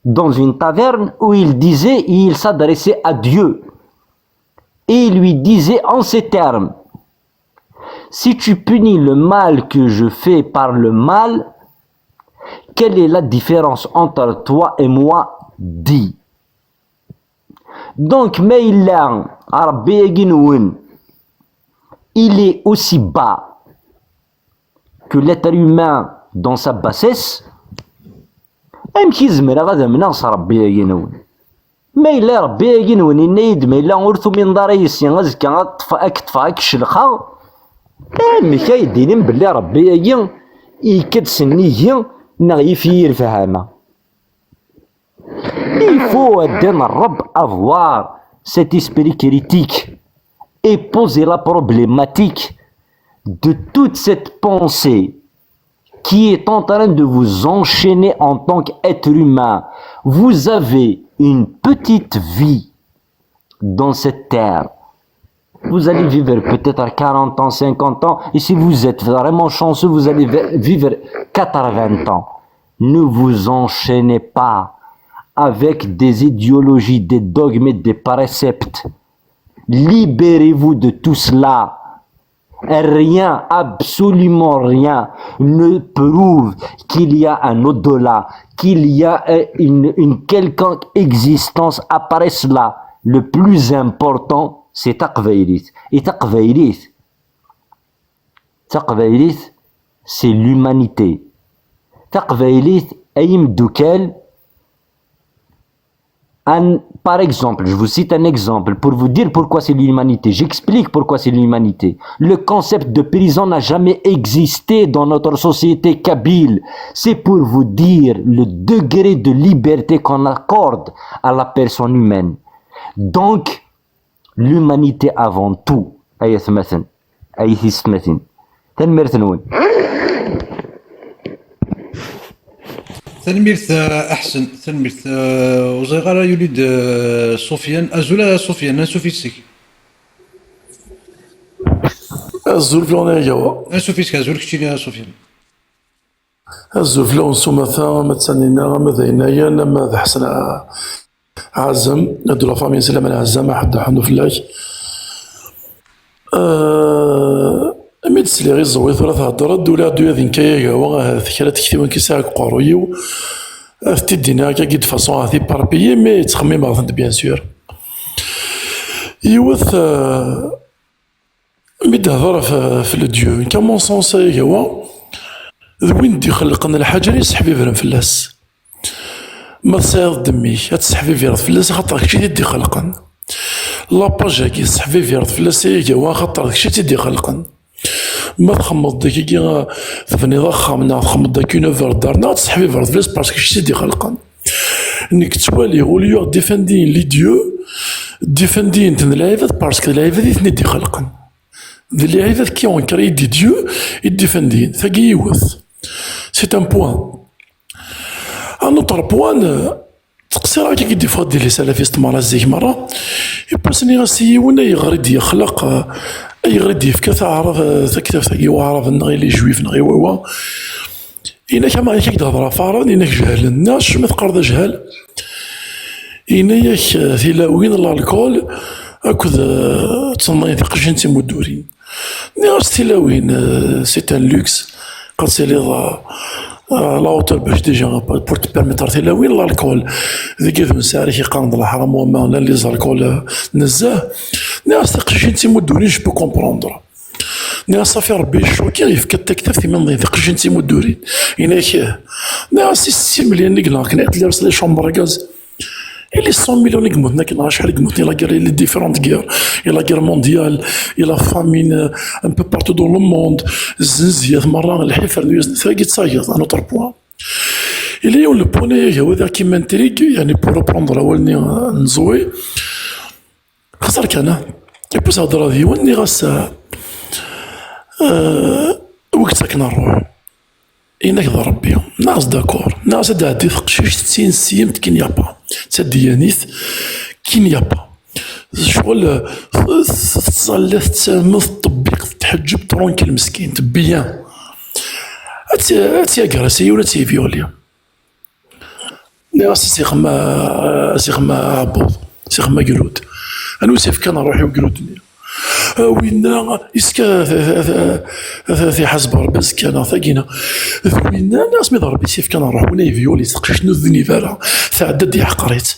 dans une taverne où il disait, et il s'adressait à Dieu, et il lui disait en ces termes: si tu punis le mal que je fais par le mal, quelle est la différence entre toi et moi? Dis. Donc, Meïla, il est aussi bas que l'être humain dans sa bassesse. Même s'il me regarde maintenant, ça Rabbi Yaginoun. Mais il a Rabbi Yaginoun, il n'est pas, mais il a un ortho mindara ici, un azka, atfa, kshilkha. Mais il a dit, il a Rabbi Yagin, il a dit, il a il faut avoir cet esprit critique et poser la problématique de toute cette pensée qui est en train de vous enchaîner en tant qu'être humain. Vous avez une petite vie dans cette terre. Vous allez vivre peut-être 40 ans, 50 ans, et si vous êtes vraiment chanceux, vous allez vivre 80 ans. Ne vous enchaînez pas avec des idéologies, des dogmes et des préceptes. Libérez-vous de tout cela. Rien, absolument rien ne prouve qu'il y a un au-delà, qu'il y a une quelconque existence après cela. Le plus important, c'est Taqvaylit. Et Taqvaylit, c'est l'humanité. Taqvaylit, Aïm Doukel, par exemple, je vous cite un exemple pour vous dire pourquoi c'est l'humanité. J'explique pourquoi c'est l'humanité. Le concept de prison n'a jamais existé dans notre société kabyle. C'est pour vous dire le degré de liberté qu'on accorde à la personne humaine. Donc, l'humanité avant tout. تنميرت احسن تنميرت وزيغارا يولد سفيان ازولا سفيان سوفيتسك الزول في انا جوا سوفيتسك ازول كتير سفيان الزوفلا ونسومثا ما تسنينا ما ذينايا ما ذا حسن عزم ندو لا فامي سلام العزام حد حنو فلاك ميد سلي غير زويت ولا تهضر دولا دو يذين كايا هو ذكرات كثيرا كيساعد قرويو تدينا كي دو فاسون هذي باربيي مي تخميم غاضنت بيان سور يوث ميد هضر في الديو كمون سونس هو وين دي خلقنا الحاجة اللي يسحبي فرن فلاس ما تصير دميك تسحبي في رد فلاس خاطر كشي تدي خلقن لاباج كي تسحبي في رد فلاس هي خاطر كشي تدي خلقن ما تخمض ديك كي تفني ضخمنا تخمض ديك اون اوفر دارنا تسحبي في رد فلاس باسكو كشي تدي خلقن انك توالي وليو ديفندين لي ديو ديفندين تن العباد باسكو العباد يتندي خلقن les rêves qui ont créé des dieux et défendent. C'est c'est un point. Un autre point, تقصير كي يدي فضي لي سلفيست مرة زيك مرة يبسني غاسي ونا يغرد يخلق يغرد يفكا تعرف تكتف ثقي وعرف نغي لي جويف نغي ووا إنا كما كي تهضر فارض إنك جهل الناس ما تقرض جهل إنا ياك ثلاوين الألكول أكد تصنعي تقجن تيمودورين ناس تلاوين سي ان لوكس قد سيلي لاوتر باش ديجا بور تبيرميتر تلاوين الالكول ذيك ذو نساري كي قاند الحرام وما لي زالكول نزاه ناس تقجن تيمودورين جو بو كومبروندر ناس صافي ربي يشوكي يفك التكتف في من تقجن تيمودورين إناك ناس 6 مليون نقلا كنا تلرس لي شومبر غاز Et les 100 millions de gens, la guerre, les différentes guerres, et la guerre mondiale, et la famine un peu partout dans le monde, Zinziat, Maran, le Hifar, un autre point. Il y a le point qui m'intrigue, pour reprendre la Walni Nzoé, خسر كان يبوس هاد الراضي وني غاس وقت كنا نروح إنك ذا ربي ناس داكور ناس دادي قشيش تسين سيمت كين يابا تديانيث كين يابا شغل تصلث تسامث تطبيق تحجب ترونكي المسكين تبيان أتي أقراسي ولا تي فيوليا ناس سيخما عبوض سيخما قرود أنا وسيف كان روحي وقرودني وين إسكا في حسب ربي كان ثقينا وين ناس مي ضربي سيف كان نروح ونا فيولي تقشش نذني فارا تعدد يحقريت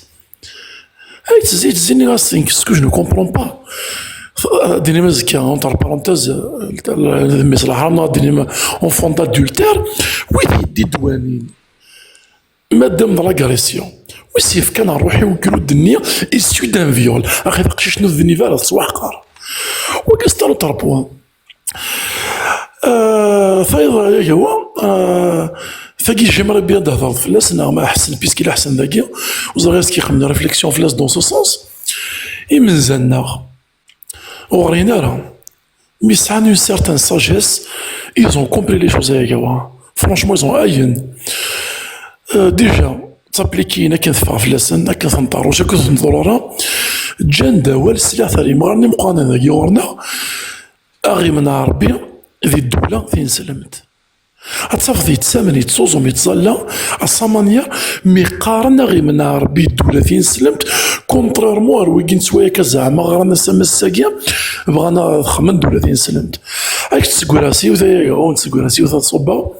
هاي تزيد زيني غاسينك سكو جو نو كومبرون با ديني مزكا اونتر بارونتيز مثل الحرام ديني اون فون دادولتير وين يدي دوانين مادام dans l'agression وسيف كان روحي وقرود النية إسيو دان فيول أخي تقشش نذني فارا تصوح قار وكستانو طربوان فايضا يا هو ثاقي جيمري بيان تهضر فلاس انا ما احسن بيسكي لا احسن ذاكي وزغيرس كيخمم ريفليكسيون فلاس دون سو سونس يمنزلنا وغرينا راه مي سان اون سيرتان ساجيس ils ont compris les choses يا هو فرانشمون ils ont اين ديجا تابليكينا كنثفى فلاسن كنثنطرو شا كنثنطرو جان داول السلاح تاعي مغرني مقانا ذاكي ورنا أغي من ربي ذي الدولة فين سلمت أتصاف ذي يتسامن يتصوزم يتصلى الصمانية مي قارن أغي من ربي الدولة فين سلمت كونترارمون رويكين سوايا كزعما غرانا سما الساقية بغانا خمن دولة فين سلمت هاك تسكوراسي وذا هون تسكوراسي وذا تصبا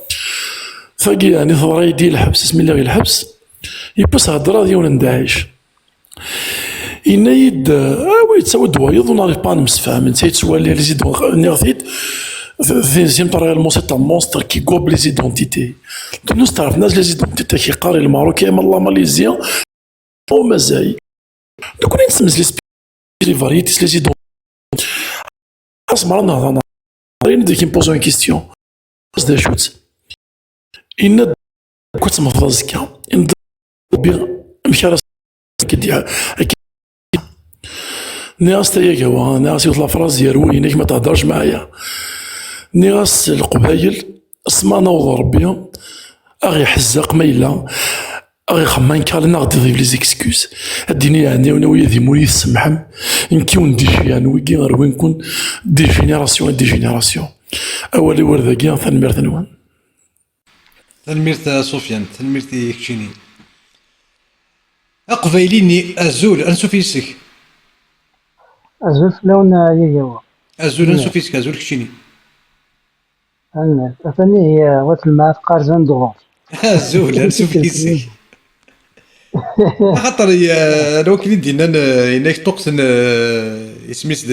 ثاقي يعني ثراي دي الحبس اسم الله الحبس يبس هضرا ديون ندعيش ينايد وي تساوي دوايض ونعرف با نمسفاهم نتا يتسوالي لي زيدون نيغثيد في زيمتر ريالمون سيت ان مونستر كي كوب لي زيدونتيتي نوس تعرف ناس لي زيدونتيتي كي قاري الماروكي اما الله ماليزيان او مازاي دوك وين نسمز لي فاريتيس لي زيدون اسمع نهضر رين ديك نبوزو اون كيستيون دا شوت إن كنت مفرزكا إن بيغ مشارس كدي ناس تايا كوا ناس يطلع فراس يروي إنك ما تهدرش معايا ناس القبايل اسما نوض ربي أغي حزاق ميلا أغي خمان كالنا غدي ضيف لي زيكسكوز الديني يعني ونويا ذي مولي السمحم نكون دي جيان ويكي غير وين نكون دي جينيراسيون دي جينيراسيون أولي ورداكيا ثنمير ثنوان تلميرت سفيان تلميرتي كشيني أقبيليني أزول أنسو فيسك أزف لون يجوا أزول أنسو فيسك أزول كشيني الناس أثني هي وقت المعات قارزان دوغون أزول أنسو فيسك خاطر لو كنت دينا انك تقصن اسميس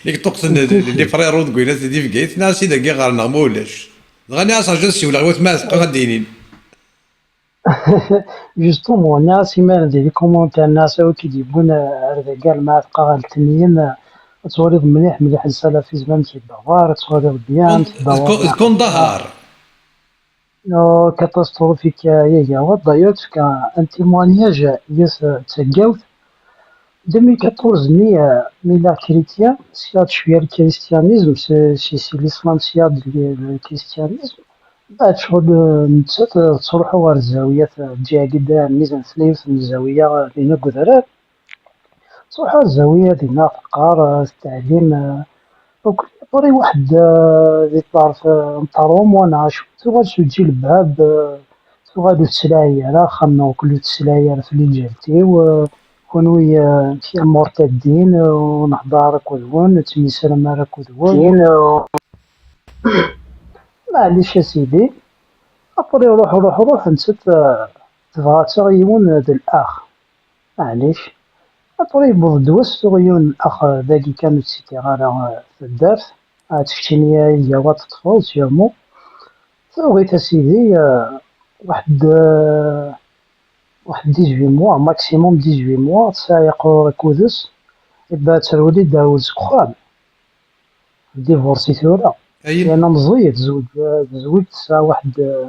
انك تقصن لي فرير رود كوينا دي فكيت ناسي داكي غارنا ما ولاش غاني اصلا جلسي ولا غوت ما تبقى غادينين جوستومون الناس يمان دي لي كومونتير الناس هو كيجيبون هذا كاع المعات قال التنين تصوريض مليح مليح السالة في زمان تيدوار تصوريض بيان تدور تكون ظهر كاتاستروفيك يا وضيوت كان تيموانياج يس تسقاوت 2014 مي لا كريتيان سياد شويه الكريستيانيزم سي الاسلام سياد الكريستيانيزم بعد شغل نتسات تروحوا ورا الزاوية تجي قدا ميزان ثنيوث من الزاوية لينا قدرات تروحوا الزاوية دينا فقار التعليم وكل بري واحد ذي طرف نطروم وانا شو تجي الباب تغادو تسلايا خمنا وكل تسلايا في اللي جالتي وكونوي في مرتدين ونحضارك ودون تميسر مارك ودون معليش اسيدي ابري روح نسيت تبغى تغيون ذا الاخ معليش ابري بوردوس تغيون الاخ ذاكي كانت سيتي غالا في الدرس تشتيني يا وات طفل سيرمو بغيت اسيدي واحد 18 موا ماكسيموم 18 موا تسايق ركودس يبقى ترولي داوز كخام ديفورسي ثورة لأن مزويد زوج ساعة واحد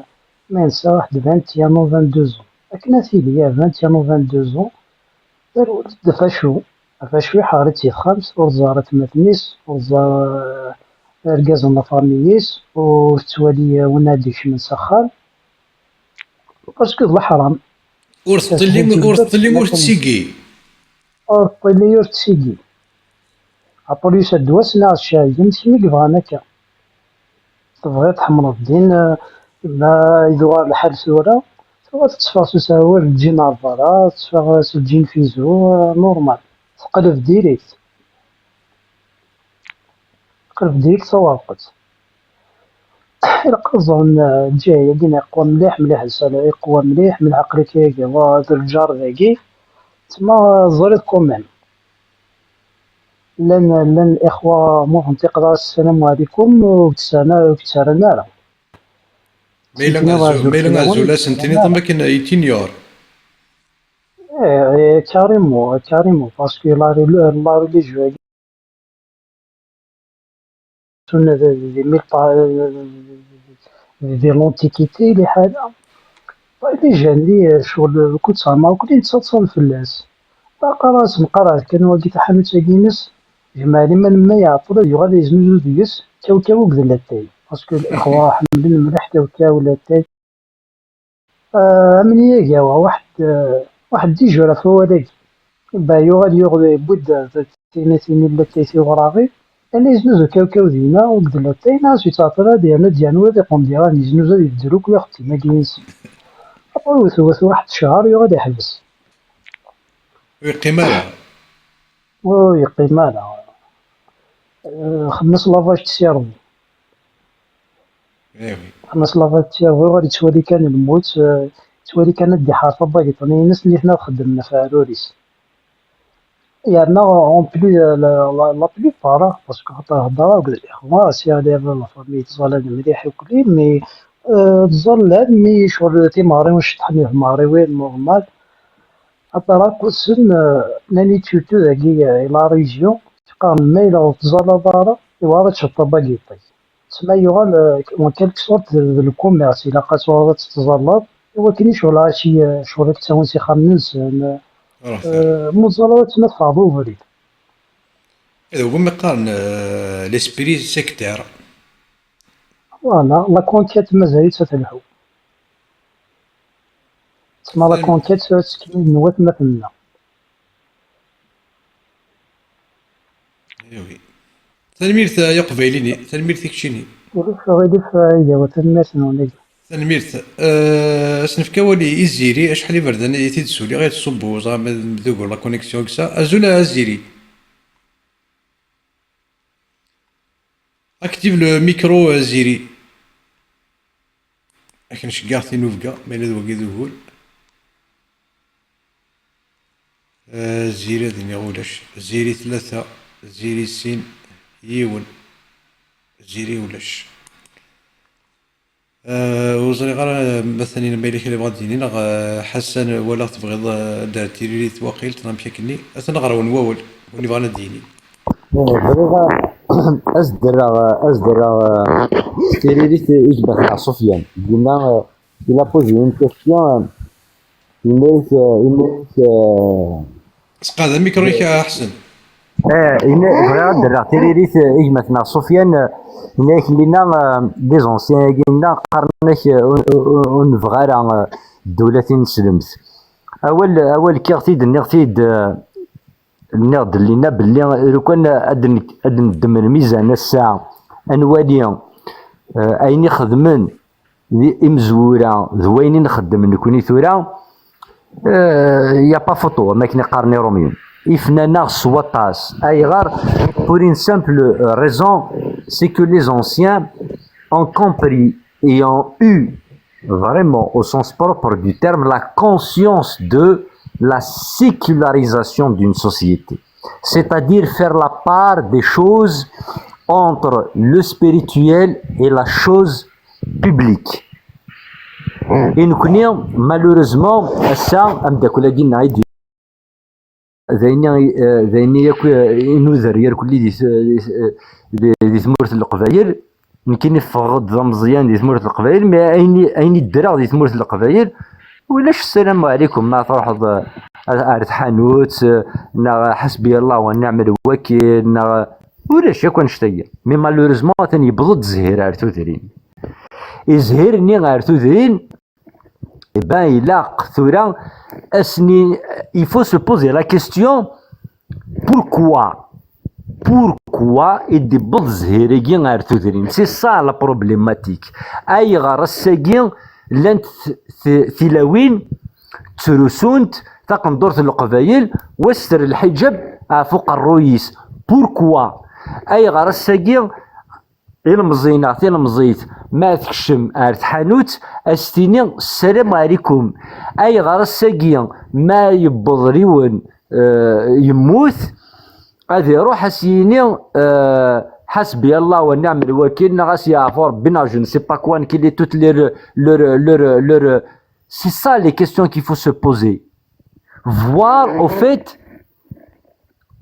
ما نسى واحد 21 و 22 لكن سيدي 21 و 22 دارو فاشو حارت يخمس ورزارت مثنيس ورزار ركاز فامييس وتوالي وناديش من سخان باسكو الحرام ور تسيقي ور تسيقي ابوليس الدواس ناس شايين سمي بغانا كا تبغي تحمل الدين ما يدوار الحال سورة تبغى تتصفى سوساور تجي نارفارا تتصفى تجي فيزو نورمال تقلب ديريكت صوابقت القصون جاية كينا يقوى مليح السالة يقوى مليح من عقلك هيك وهذا الجار ذاكي تما زريت كومين لن الإخوة مهم تقرأ السلام عليكم وتسالنا لا ميلا غازولا سنتيني تما كاين 18 يور كاريمو باسكو لا ريليجيو سنة دي لونتيكيتي لي حاجة اللي جاني شغل كنت صامة وكل يتصل في الناس نقرا كان واقي تحمل تاكينس جمالي ما يعطل يغادي يزنوزو ديس كاو كذا تاي باسكو الاخوة حملين مليح كاو ولا تاي من يجاوا واحد دي جورا فوالك با يغادي بود تيناتيني ولا تايسي وراغي انا يزنوزو كاو دينا وكذا تاي ناس يتعطل ديالنا ديالو هذا يقوم ديالها يزنوزو يدروك ويختي ما كاينش وثوث واحد الشهر يغادي يحبس ويقيم لها خمس لافاج تسيرفو خمس لافاج تسيرفو غادي توالي كان الموت توالي كان دي حرفة باقي الناس اللي حنا خدمنا في عروريس يعني اون بلي لا بلي بارا باسكو خاطر هضره وكذا الاخوة سي هادي لا فامي تزال مليح وكلي مي تزال مي شغل تيماري واش تحني في ماري وين نورمال خاطر كوسن ناني تشوتو ذاكي لا ريجيون تقارن ميلا وتزال دارا يوارد شطا باقي طي تسمى يغال اون كالك سورت الكوميرس الى قاسو تتزلط هو كاين شغل شي شغل تساوي سي خامنس مزالات نفعضو فريد هذا هو مقارن ليسبري سيكتير فوالا لا كونكيت مازال تتلحو تسمى لا كونكيت تسكين نوات مثلنا وي تلميرت يا قبيليني تلميرت كشيني غير في إجابة تلميرت نونيك تنميرت سنفكا ولي إزيري شحال يبردان تيدسولي غير تصبو زعما مدوكو لا كونيكسيون كسا أزولا أزيري أكتيف لو ميكرو أزيري لكن شقاغتي نوفقا ما إلا دوكي دوكول زيري هادي غولاش زيري ثلاثة زيري سين يون زيري ولاش وزري غير مثلا ما إلا كي بغا ديني حسن ولا تبغيض دار تيريريت واقيل تنمشاكني أثنا غرا ونواول وني بغانا ديني بغيغا أصدر تيريريت إجبت مع سفيان قلنا il a posé une question il mérite سقادا ميكرويك أحسن بغيغا درا تيريريت إجمت مع سفيان هناك لينا دي زونسيان قلنا قرناك ونفغارا الدولة نسلمت أول كيغتيد نغتيد نغد لينا بلي لو كان أدن ندم الميزان الساعة أنوالي أين يخدمن إمزورا ذوين نخدم نكوني ثورا يا با فوتو ماكني قارني روميون إفنانا سواطاس أي غار pour une simple raison c'est que les anciens ont compris et ont eu vraiment au sens propre du terme la conscience de la sécularisation d'une société, c'est-à-dire faire la part des choses entre le spirituel et la chose publique. Et nous connaissons malheureusement ça, ذيني ينوذر يركل دي ثمورة القبائل يمكن يفقد ذا مزيان دي ثمورة القبائل ما أين الدرا دي ثمورة القبائل ولاش السلام عليكم ما تروح أرث حانوت حسبي الله ونعم الوكيل ولاش يكون شتيا مي مالوريزمون ثاني يبضد زهير عرفتو ذرين يزهرني عرفتو ذرين ben il a il faut se poser la question pourquoi c'est ça la problématique أي غرساقين لانت ثلاوين ترسونت تقن دورة القبايل وستر الحجاب فوق الرئيس pourquoi أي غرساقين المزينات المزيت ما تكشم ارت حانوت استيني السلام عليكم اي غرساقيا ما يبضريون يموت غادي يروح اسيني حسبي الله ونعم الوكيل نغاس يعفو ربنا جو نسي با كوان كي لي توت لور سي سا لي كيستيون كي فو سو بوزي voir au fait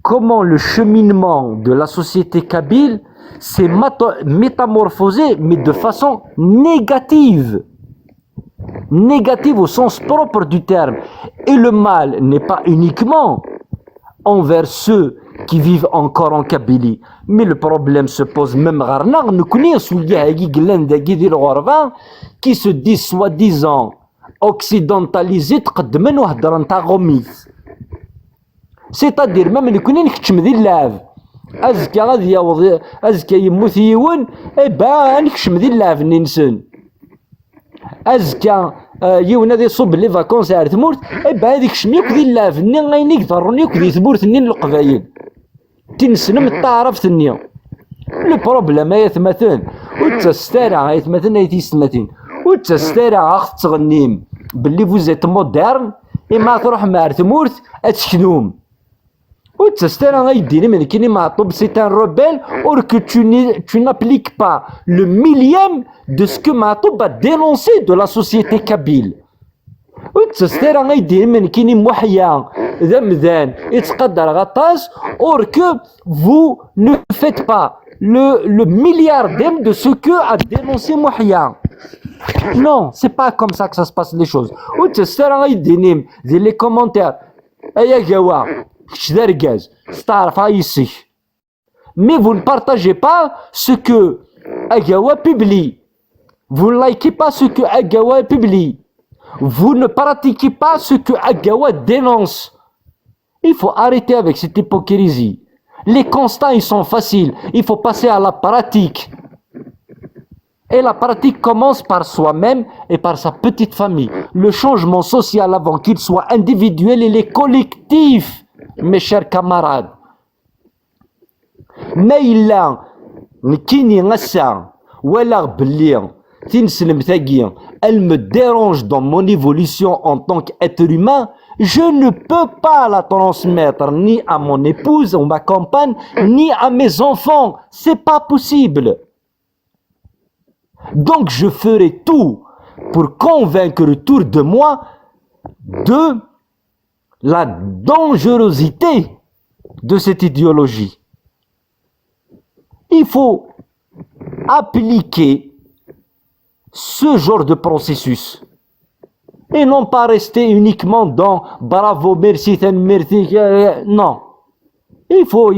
comment le cheminement de la société kabyle s'est métamorphosé, mais de façon négative. Négative au sens propre du terme. Et le mal n'est pas uniquement envers ceux qui vivent encore en Kabylie. Mais le problème se pose même rarement. Nous connaissons qui se disent soi-disant occidentalisés, c'est-à-dire même nous connaissons des lèvres. أزكى غادي يوض أزكى يموت يون إبا نكشم ذي اللعب ننسن أزكى يون هذا يصب لي فاكونس على ثمورت إبا هذيك شميك ذي اللعب نين غاين يقدرون يك ذي ثمورت نين القبايل تنسنم التعرف ثنيا لو بروبليم هي ثمثن وتستارع هي ثمثن هي تيستمثين وتستارع أخت تغنيم باللي فوزيت مودرن إما تروح مع ثمورت أتشكنوم c'est un rebelle or que tu n'appliques pas le millième de ce que Matoub a dénoncé de la société kabyle. Or que vous ne faites pas le milliardième de ce que a dénoncé Mouhia. Non, c'est pas comme ça que ça se passe les choses. Les commentaires. Mais vous ne partagez pas ce que Agawa publie. Vous ne likez pas ce que Agawa publie. Vous ne pratiquez pas ce que Agawa dénonce. Il faut arrêter avec cette hypocrisie. Les constats, ils sont faciles. Il faut passer à la pratique. Et la pratique commence par soi-même et par sa petite famille. Le changement social, avant qu'il soit individuel, il est collectif, mes chers camarades. ما إلا نكيني غسا ولا بلي تنسلم ثاقي elle me dérange dans mon évolution en tant qu'être humain, je ne peux pas la transmettre ni à mon épouse ou ma compagne, ni à mes enfants. C'est pas possible. Donc je ferai tout pour convaincre autour de moi de la dangerosité de cette idéologie. Il faut appliquer ce genre de processus et non pas rester uniquement dans bravo, merci, merci. Non, il faut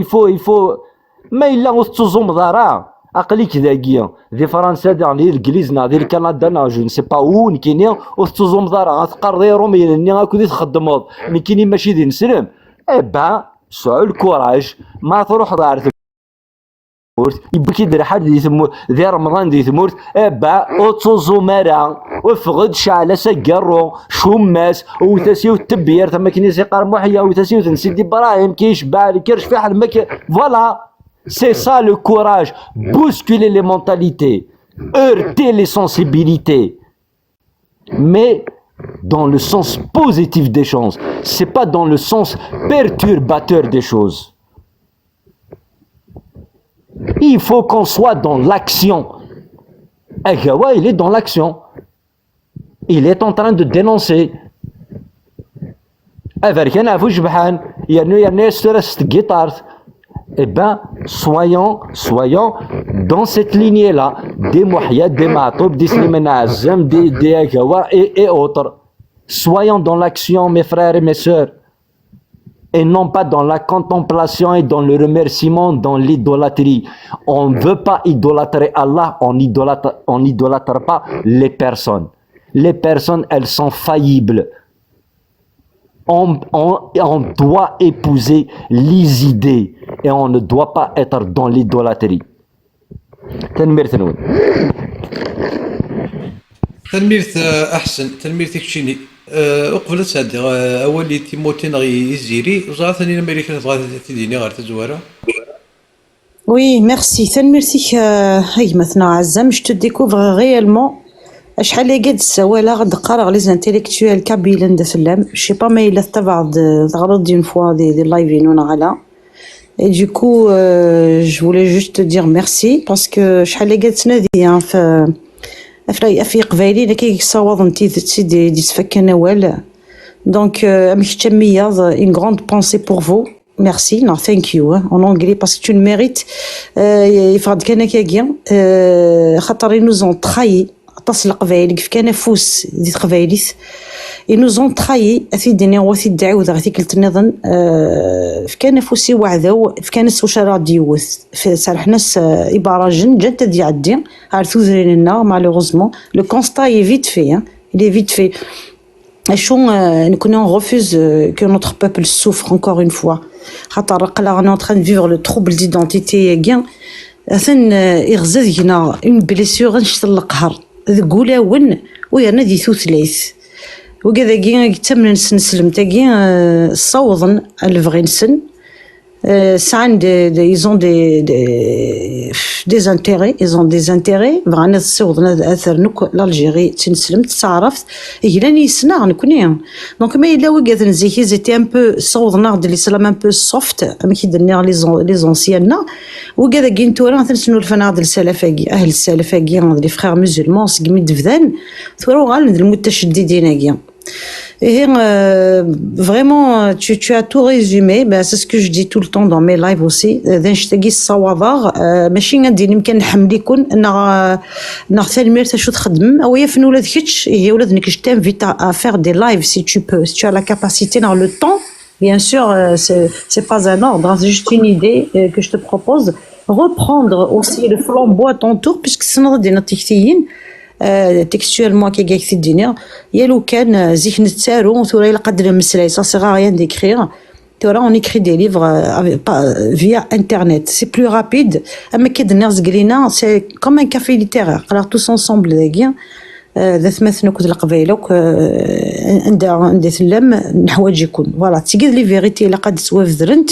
ما إلا وتزوم ضرا أقليك ذاكيا ذي فرنسا دي الإنجليزنا ذي الكندا جو نسي با وو نكيني وتزوم ضرا تقر ذي رومي ني غاكو ذي تخدموض نكيني ماشي ذي نسلم إبا سعو الكوراج ما تروح ضارت يبكي يدير حد ذي رمضان ذي ثمورت ابا اوتوزو مرا وفغد شعلة سقرو شماس وتسيو التبير ثم كنيسي قرموحية وتسيو تنسيدي براهيم كيشبع لي كيرش في حد مكي فوالا سي سا لو كوراج bousculer les mentalités heurter les sensibilités mais dans le sens positif des choses, c'est pas dans le sens perturbateur des choses. Il faut qu'on soit dans l'action. Agawa, il est dans l'action. Il est en train de dénoncer. Eh ben, soyons dans cette lignée-là. Des Mouhia, des Matoub, des Slimane Azam, des Agawa et autres. Soyons dans l'action, mes frères et mes sœurs. Et non pas dans la contemplation et dans le remerciement, dans l'idolâtrie. On ne veut pas idolâtrer Allah, on n'idolâtre pas les personnes. Les personnes, elles sont faillibles. On doit épouser les idées et on ne doit pas être dans l'idolâtrie. تنميرت احسن تنميرتك تشيني وقبل تسعدي اولي تيموتين غي يزيري وزعت ثاني الامريكان تبغى تديني غير تزواره. وي ميرسي merci هاي مثلا عزام je te découvre réellement شحال لي قد السوالا غد قارغ لي زانتيليكتويال كابيلن د فلام شي با ما الا تبع تغرض دي فوا دي لايفين ونا غلا et du coup je voulais juste te dire merci parce que شحال لي قد تنادي في قبايلي انا كيصاوض انت دي تفكر نوال دونك مهتميه une grande pensée pour vous merci non thank you en anglais parce que tu le mérites يفرض كان كاكيا خاطر nous ont trahi تصل قبايل كيف كان فوس دي قبايليت ils nous ont trahi اثيدني وثي الدعوه غادي قلت نظن كان فوسي وعداو كان سوشا راديو في سرحناس ابراجن جات دي عدي عرفتو زرينا مالوغوزمون لو كونستا اي فيت في il est vite fait on refuse que notre peuple souffre encore une fois خاطر قلا on est en train de vivre le trouble d'identité كاع اثن يغزد هنا اون بليسيور غنشط القهر ذقولا ون ويرنا دي ثوثليث وكذا كي تمن نسلم تاكي صوضن الفغي نسن سان ils ont des intérêts بغانا تصوضنا اثر نوك لالجيري تنسلم تعرفت هيلاني سنا نكوني دونك ما الا وكذا نزيكي زيتي ان بو صوضنا د الاسلام ان بو سوفت اما كيدني لي زونسيانا وكذا كي نتورا تنسنو الفنادق السلفاكي اهل السلفاكي لي فخير مسلمون سكمي دفدان ثورو غال المتشددين كاع. Et vraiment, tu as tout résumé. Ben, c'est ce que je dis tout le temps dans mes lives aussi. دنشتاقي الصوابغ ماشي غادي يمكن نحمليكم نا ثاني شو تخدم او يفن ولاد كيتش هي ولاد نك je t'invite à faire des lives si tu peux, si tu as la capacité dans le temps. Bien sûr, c'est pas un ordre, c'est juste une idée que je te propose. Reprendre aussi le flambeau à ton tour puisque c'est des notifications. textuellement كي قاعد في الدنيا يا لو كان زيك نتسارو ثورا الا قدر المسلاي سا سيغا غيان ديكريغ on écrit des livres via internet, c'est plus rapide. اما كي درنا زقلينا c'est comme un café littéraire. Alors tous ensemble داكيا ذات مثلا كنت القبيله عند ثلم نحواج يكون فوالا تيقيد لي فيغيتي الا قد توافذرنت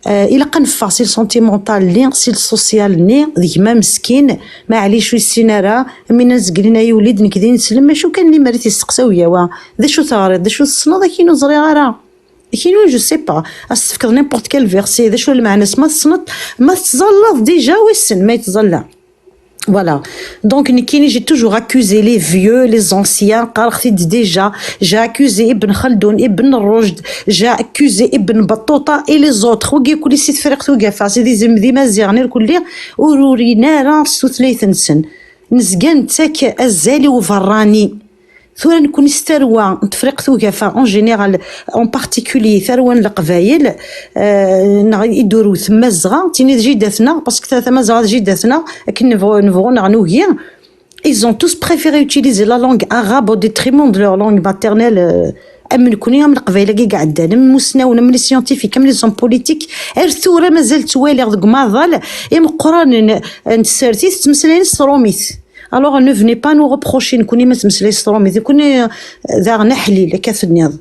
الا قنفع سي سونتيمونتال لي سي السوسيال ني ديك ما مسكين ما عليش السينارا من زقلينا يولد نكدين نسلم شو كان لي مريتي يسقساو يا ذا شو ثغري ذا شو الصنو ذاك كينو زري غارا كينو جو سي با استفكر نيمبورت كال فيرسي ذا شو المعنى ما تصنت ما تزلط ديجا ويسن ما يتزلع. Voilà. Donc, j'ai toujours accusé les vieux, les anciens. Déjà, j'ai accusé Ibn Khaldoun, Ibn Rushd, j'ai accusé Ibn Battuta et les autres. C'est des mazirnir كلها ورورينا راه 36 سنة. نزقان تاك الزالي وفراني. ثورا نكون استروى نتفرق ثوقافة اون جينيرال اون بارتيكولي ثروان القبايل يدورو ثما الزغا تيني جيداتنا باسكو ثما الزغا جيداتنا كي نبغو نغنوكيا ils ont tous préféré utiliser la langue arabe au détriment de leur langue maternelle. من كوني من القبائل كي قعدنا من مسناونا من لي سيانتيفيك من لي زون بوليتيك الثوره مازال توالي غدك ماضال قران نسرتي تمسلين الصروميت. Alors ne venez pas nous reprocher نكوني ما تمسلي الصروميت كوني ذا نحلي لكاف النياض.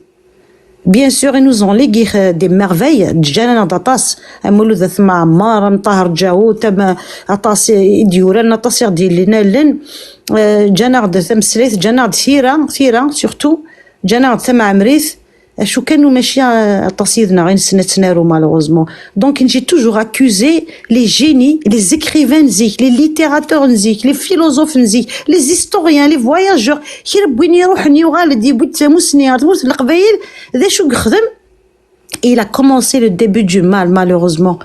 Bien sûr, ils nous ont légué des merveilles. جانا داطاس مولود ثما عمار مطهر جاو تم عطاس ديوران عطاس ديالنا لن جانا ثمسليت جانا ثيرة سورتو جانا ثما عمريث شو كانوا ماشي تصيدنا غير سنتنارو malheureusement. Donc j'ai toujours accusé les génies, les écrivains نزيك, les littérateurs نزيك, les philosophes نزيك, les historiens, les voyageurs كي ربي يروح يغالد يبوت تاموسني تموت القبايل ذا شو خدم. Il a commencé le début du mal malheureusement.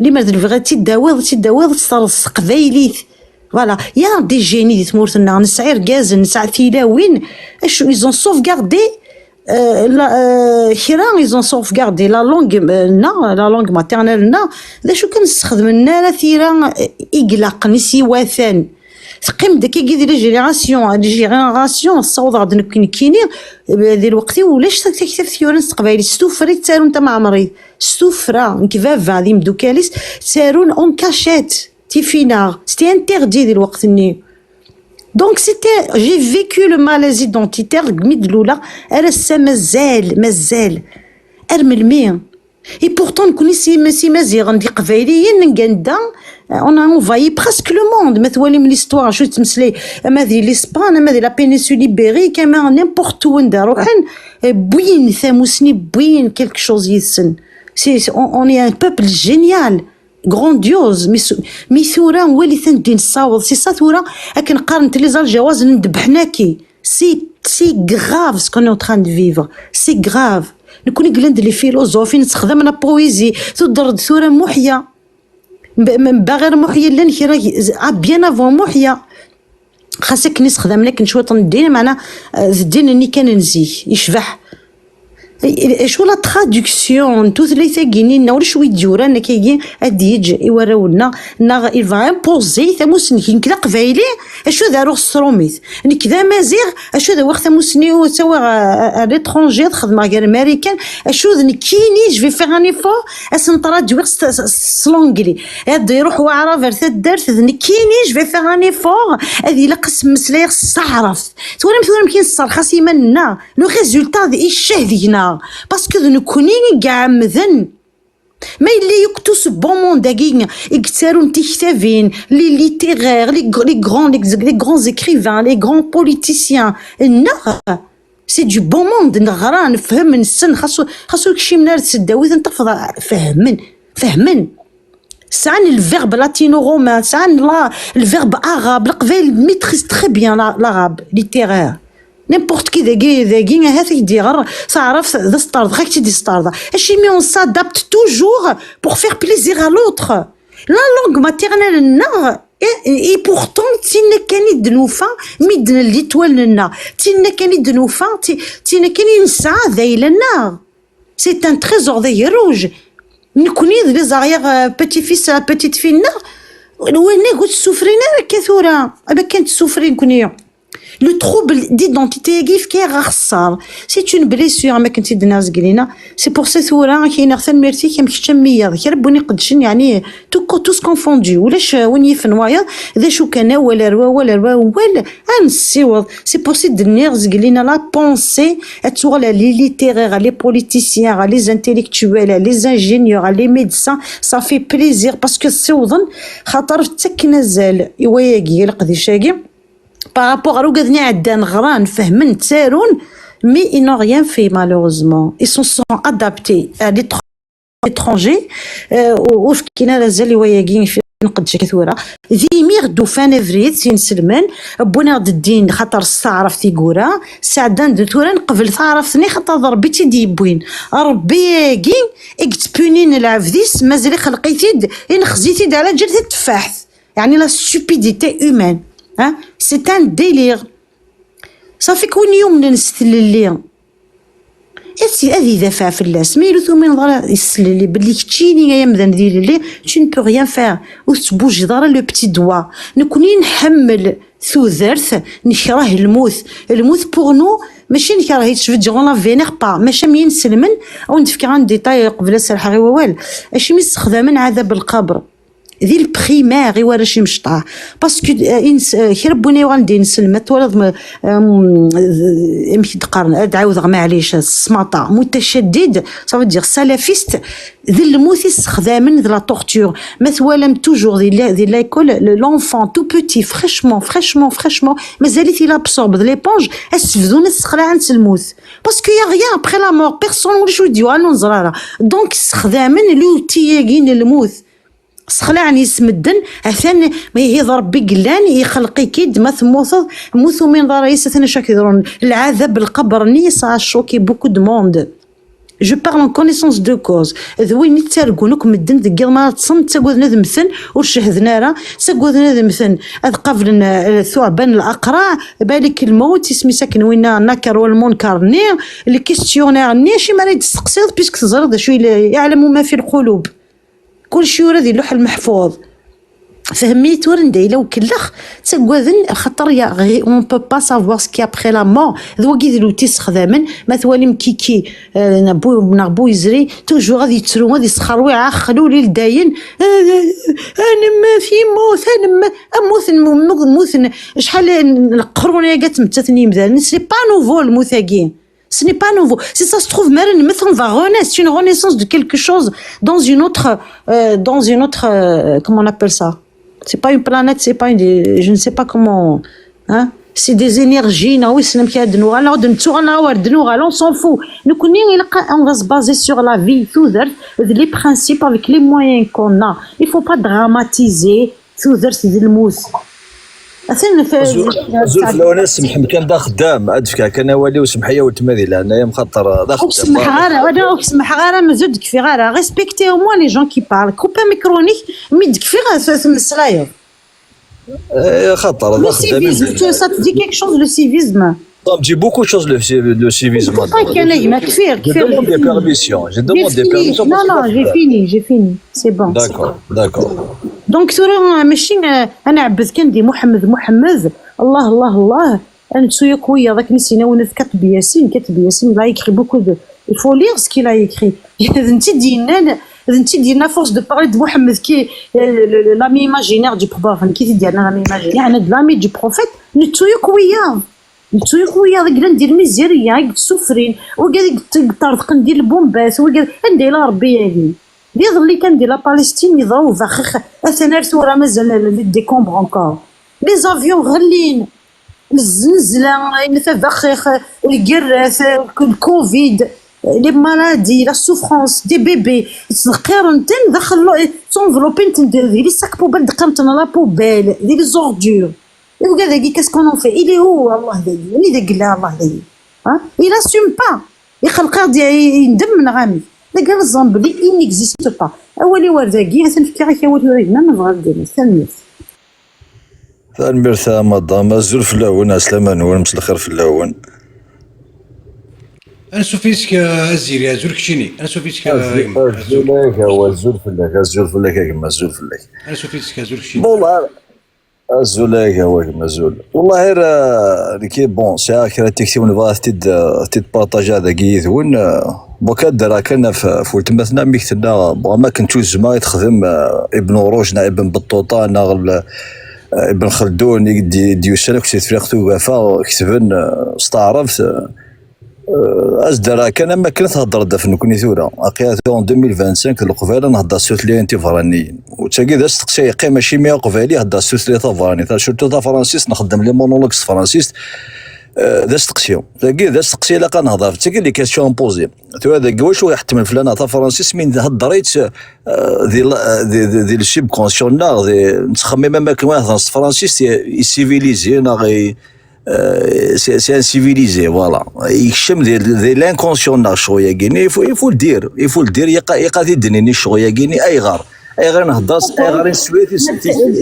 لما الفغا تداوض تصرص قبايليث. Voilà, il y a des génies qui sont morts. نسعير غاز نسع فيلاوين ils ont sauvegardé ils ont sauvegardé la langue maternelle ذا شو كنستخدمنا لا ثيرا يقلق نسي واثان تقيم داك كيدير جينيراسيون الصوت غادي كيني ذي الوقت ولاش تكتب ثيورن قبايل ستوفري تارون تا مع مريض ستوفرا كيفافا ذي مدوكاليس تارون اون كاشيت تيفينا c'était interdit ديال الوقت الني. Donc j'ai vécu le malaise identitaire قميد الاولى راه مازال ارملمي et pourtant نكوني سي مازيغ ندي قبايليين نقندا on a envahi presque le monde. ما توالي من l'histoire شو تمسلي اما ذي لاسبان اما ذي لا بينيسول ibérique اما نيمبورت وين روحن بوين ثاموسني بوين quelque chose يسن. on est un peuple génial grandiose مي ثورة هو اللي ثندي نصاوض سي سا ثورة لكن قارنت لي زال جواز ندبحناكي سي غراف سكون اون تران دو فيفر سي غراف. نكوني قلند لي فيلوزوفي نستخدم انا بويزي تضرد ثورة محيا باغير محيا لان كي بيان افون محيا خاصك نستخدم لك نشوط الدين معنا الدين اني كان نزيه يشبح شو لا ترادكسيون تو ثلاثه كينين ولا شويه ديوران كيجي اديج يوراونا نا يفا امبوزي ثموسني كذا قبايلي اشو دارو الصروميت كذا مازيغ اشو دا وقت ثموسني سوا ليترونجي خدمه غير امريكان اشو كيني جو في فيغ اني فو اسن تراجي وقت سلونغلي هذا يروح واعرف ثلاث دارت كيني جو في فيغ اني فو هذه لا قسم مسلايغ صعرف ثورم كاين الصر خاص يمنا لو ريزولتا دي الشهدينا باسكو نكوني كاع مذن ما اللي يكتس بومون داكين يكثرون تكتافين لي ليتيرير لي غران écrivains لي غران بوليتيسيان سي دو بون موند نغرا نفهم نسن خاصو كشي من السداويت نتفض فهمن سان الفيرب لاتينو رومان سان الفيرب arabe القبائل ميتريس تري بيان l'arabe littéraire n'importe qui ذاكي هذاك يدير تعرف ذا ستارد غاك تيدي ستارد اشي مي اون سادابت توجور بور فير بليزير ا لوتر لا لونغ ماتيرنال نا اي بورتون تينا كاني دنوفا ميدنا اللي توالنا تينا كاني دنوفا تينا كاني نسعى ذايلنا سي ان تريزور ذاي روج نكوني لي زاريير بيتي فيس بيتيت فينا وين قلت سوفرينا كثوره ابا كانت سوفرين كوني لو تروبل ديدونتيتي كيف راه خسار سي اون بليسيور ما كنتي الناس قلينا سي بور سي ثورة كاينه غير ميرتي كيما كتشميه غير ربوني قدشن يعني توس كونفوندي ولاش وين يفنوايا ذا شو كان ولا روا ولا روا ولا انسيوض سي بور سي الناس قلينا لا بونسي اتوغلا لي ليتيرير لي بوليتيسيان لي انتيليكتويل لي انجينيور لي ميدسان صا في بليزير باسكو سيوضن خاطر تكنزل يواياكي القديشاكي بارابور على وقادني عدان غران فهمن تسارون مي ils n'ont rien fait malheureusement ils se sont adaptés à l'étranger وفكينا لازال يواياكي في نقد كثوره ذي ميغدو فانفريت سين سلمان بونا الدين خاطر استعرف تيقورا سعدان دتورا قبل تعرفني خاطر ربي تيدي بوين ربي كي اكتبونين العفديس مازال خلقيتي ان خزيتي على جلد التفاح يعني لا ستوبيديتي هيومان ها سي ان ديلير صافي كون يوم نستللي اسي هذه دافع في اللاس مي يلوثو من ضرا يسللي بلي كتشيني يا مدان ديال لي tu ne peux rien faire وتبوجي ضرا لو بتي دوا نكوني نحمل ثوذرث نكره الموت بور نو ماشي نكره يتشفد جون لا فينير با ماشي مين سلمن او نتفكر عن ديتاي قبل السرحه غير والو اشي مستخدمين عذاب القبر ذي البريمير غير ورا شي مشطاه باسكو كيربوني وغندي نسلمت ولا يمشي تقارن تعاود معليش السماطه متشدد صافي دير سالافيست ذي الموت استخدامن ذي لا طورتور مثلا توجور ذي لايكول لونفون تو بوتي فريشمون مازالت الى ابسورب ذي ليبونج اسفدونا السخره عند الموت باسكو يا غيان ابخي لا مور بيرسون ولا شو يديو على نزراره دونك استخدامن لوتياكين الموت سخلعني يسمدن عشان ما يهضر بقلان يخلقي كيد ما موثو من ضرايس ثنا شاكيدرون العذاب القبر نيسا شوكي بوكو دو موند جو بارل ان كونيسونس دو كوز ذوين يتسرقونك مدن دقيق ما تصمت تقودنا ذمثن وشهدنا راه تقودنا ذمثن اذ قبل ثعبان الاقرع بالك الموت اسمي ساكن وين نكر والمنكر ني لي كيستيونير ني شي ما تستقصد بيسك تزرد شو يعلم ما في القلوب كل شيء ورا ذي اللوح المحفوظ فهميت ورا ندايله وكلخ تسكوذن خاطر يا غي اون بو با سافوار سكي ابخي لا مور ذو كي ديرو تيسخدامن ما ثوالي مكيكي نبو يزري توجور غادي يترو غادي يسخروي عاخلو لي داين انا ما في موت انا موت شحال القرون قالت متثني مذان سي با نوفو الموثاكي. Ce n'est pas nouveau. Si ça se trouve, on va renaître. C'est une renaissance de quelque chose dans une autre, comment on appelle ça? C'est pas une planète, c'est pas je ne sais pas comment, hein? C'est des énergies. On s'en fout. On va se baser sur la vie, les principes avec les moyens qu'on a. Il faut pas dramatiser. C'est le mousse. زول فلونا سمح كان دا خدام ادفكا كان والي وسمح يا ولتمادي لانايا مخاطر دا خدام سمح غير ما زود كفي غير ريسبكتي او موان لي جون كي بارل كوبا ميكروني مي دكفي غير مسلايا خاطر دا خدام سا تدي كيك شوز لو سيفيزم طب جي بوكو شوز لو سيفيزم كان ما كفير J'ai demandé des permissions. Non, j'ai fini. C'est bon. D'accord. دونك ثورة ماشي انا عبد كندي محمد الله انا تسويا كويا ذاك نسينا وانا كاتب ياسين لا يكري بوكو دو il faut lire ce qu'il a écrit انت دينا فورس دو بارلي دو محمد كي لامي ايماجينير دو بروفيت كي ديالنا لامي ايماجينير يعني لامي دو بروفيت نتسويا كويا ذاك ندير ميزيريا سفرين وقال طرق ندير البومباس وقال ندير لا ربي يعني ديال اللي كان ديال فلسطين يضربوا فخخ اثنا ثوره مازال دي كومبر انكور لي زافيون غلين الزنزله الفخخ الكراث الكوفيد لي مالادي لا سوفرونس دي بيبي تقارنتن دخلوا سونفلوبين تندير لي ساك بوبال دقمتنا لا بوبال دي لي زوردور وكذا كي كاسكون في الي هو الله داي اللي داك لا الله داي ها الى سوم با يخلق يندم من غامي لا قال الزامبلي il n'existe pas اولي ورداكي تنفكر غير اول ورينا ما بغا ندير ثاني مدام الزول في الاول اسلمان ونمس الخير في الاول انا سوفيسك الزيري ازور كشيني انا سوفيسك الزول هو الزول في الله كما الزول في الله انا سوفيسك ازور كشيني والله الزول يا واش مازول والله غير كي بون ساعه كي تكتبون فاس تيد بارطاجا هذا كيذون بوكا دارا كان في ولتمثنا ميكتنا ما كنتو زعما يتخدم ابن روجنا ابن بطوطه ناغل ابن خلدون ديوسنا كنت فريقتو وفا كتبن استعرفت ازدرا كان ما كنت هضر دفن كوني ثورا اقياتو 2025 القفاله نهضر سوتلي انت فرانيين وتاكي داز تقسي قيمه شي 100 قفالي هضر سوتلي تافراني شفتو تا فرانسيس نخدم لي مونولوكس فرانسيس داز تقسيو تاكي داز تقسي لا كنهضر تاكي لي كاستيون بوزي تو هذاك واش يحتمل فلان تا فرانسيس من هضريت دي الشيب كونسيونال نتخمم ما كان نهضر فرانسيس يسيفيليزي ناغي سي ان سيفيليزي فوالا يكشم ديال لانكونسيون شويه كيني يفو الدير يقادي دنيني شويه كيني اي غير نهضر اي غير نسويتي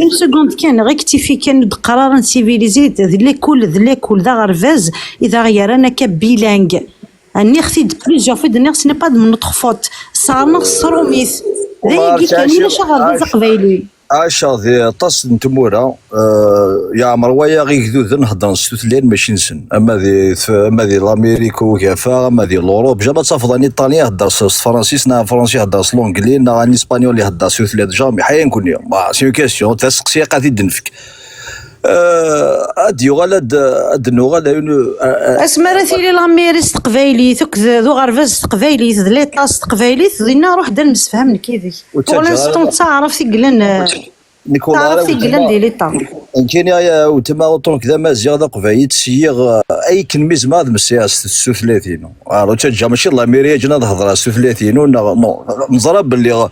اون سكوند كان ريكتيفي كان بقرار سيفيليزي ذليكول ذا غرفاز اذا غير انا كبيلانغ اني اختي بليزيور في دنيا سي با من نوتر فوت صارنا الصروميث ذاك كان ولا شغل قبايلي عاشا ذي طاس نتمورا يا عمر ويا غي كذوذ نهضر ستوثلين ماشي نسن اما ذي لاميريكو كافا اما ذي لوروب جابا تصافض اني ايطاليا هضر فرانسيس نا فرنسي هضر لونجلي نا اني اسبانيول هضر ستوثلين جامي حيا نكون سي اون كاستيون تسقسي قاعد دنفك اديو غالد ادنو غالا اسما رثيلي لاميريس تقبايلي ثوك ذو غرفاز تقبايلي ذلي طاس تقبايلي ذينا روح دال مسفهم كيفي ولا ستون تعرف ثقلن تعرف ثقلن ديالي طا كاين يا وتما اوطون كذا مازيغ ذا قبايل تسيغ اي كلمه زعما مسياس السوثلاثين راه تجا ماشي لاميريا جنا نهضر السوثلاثين نو نزرب باللي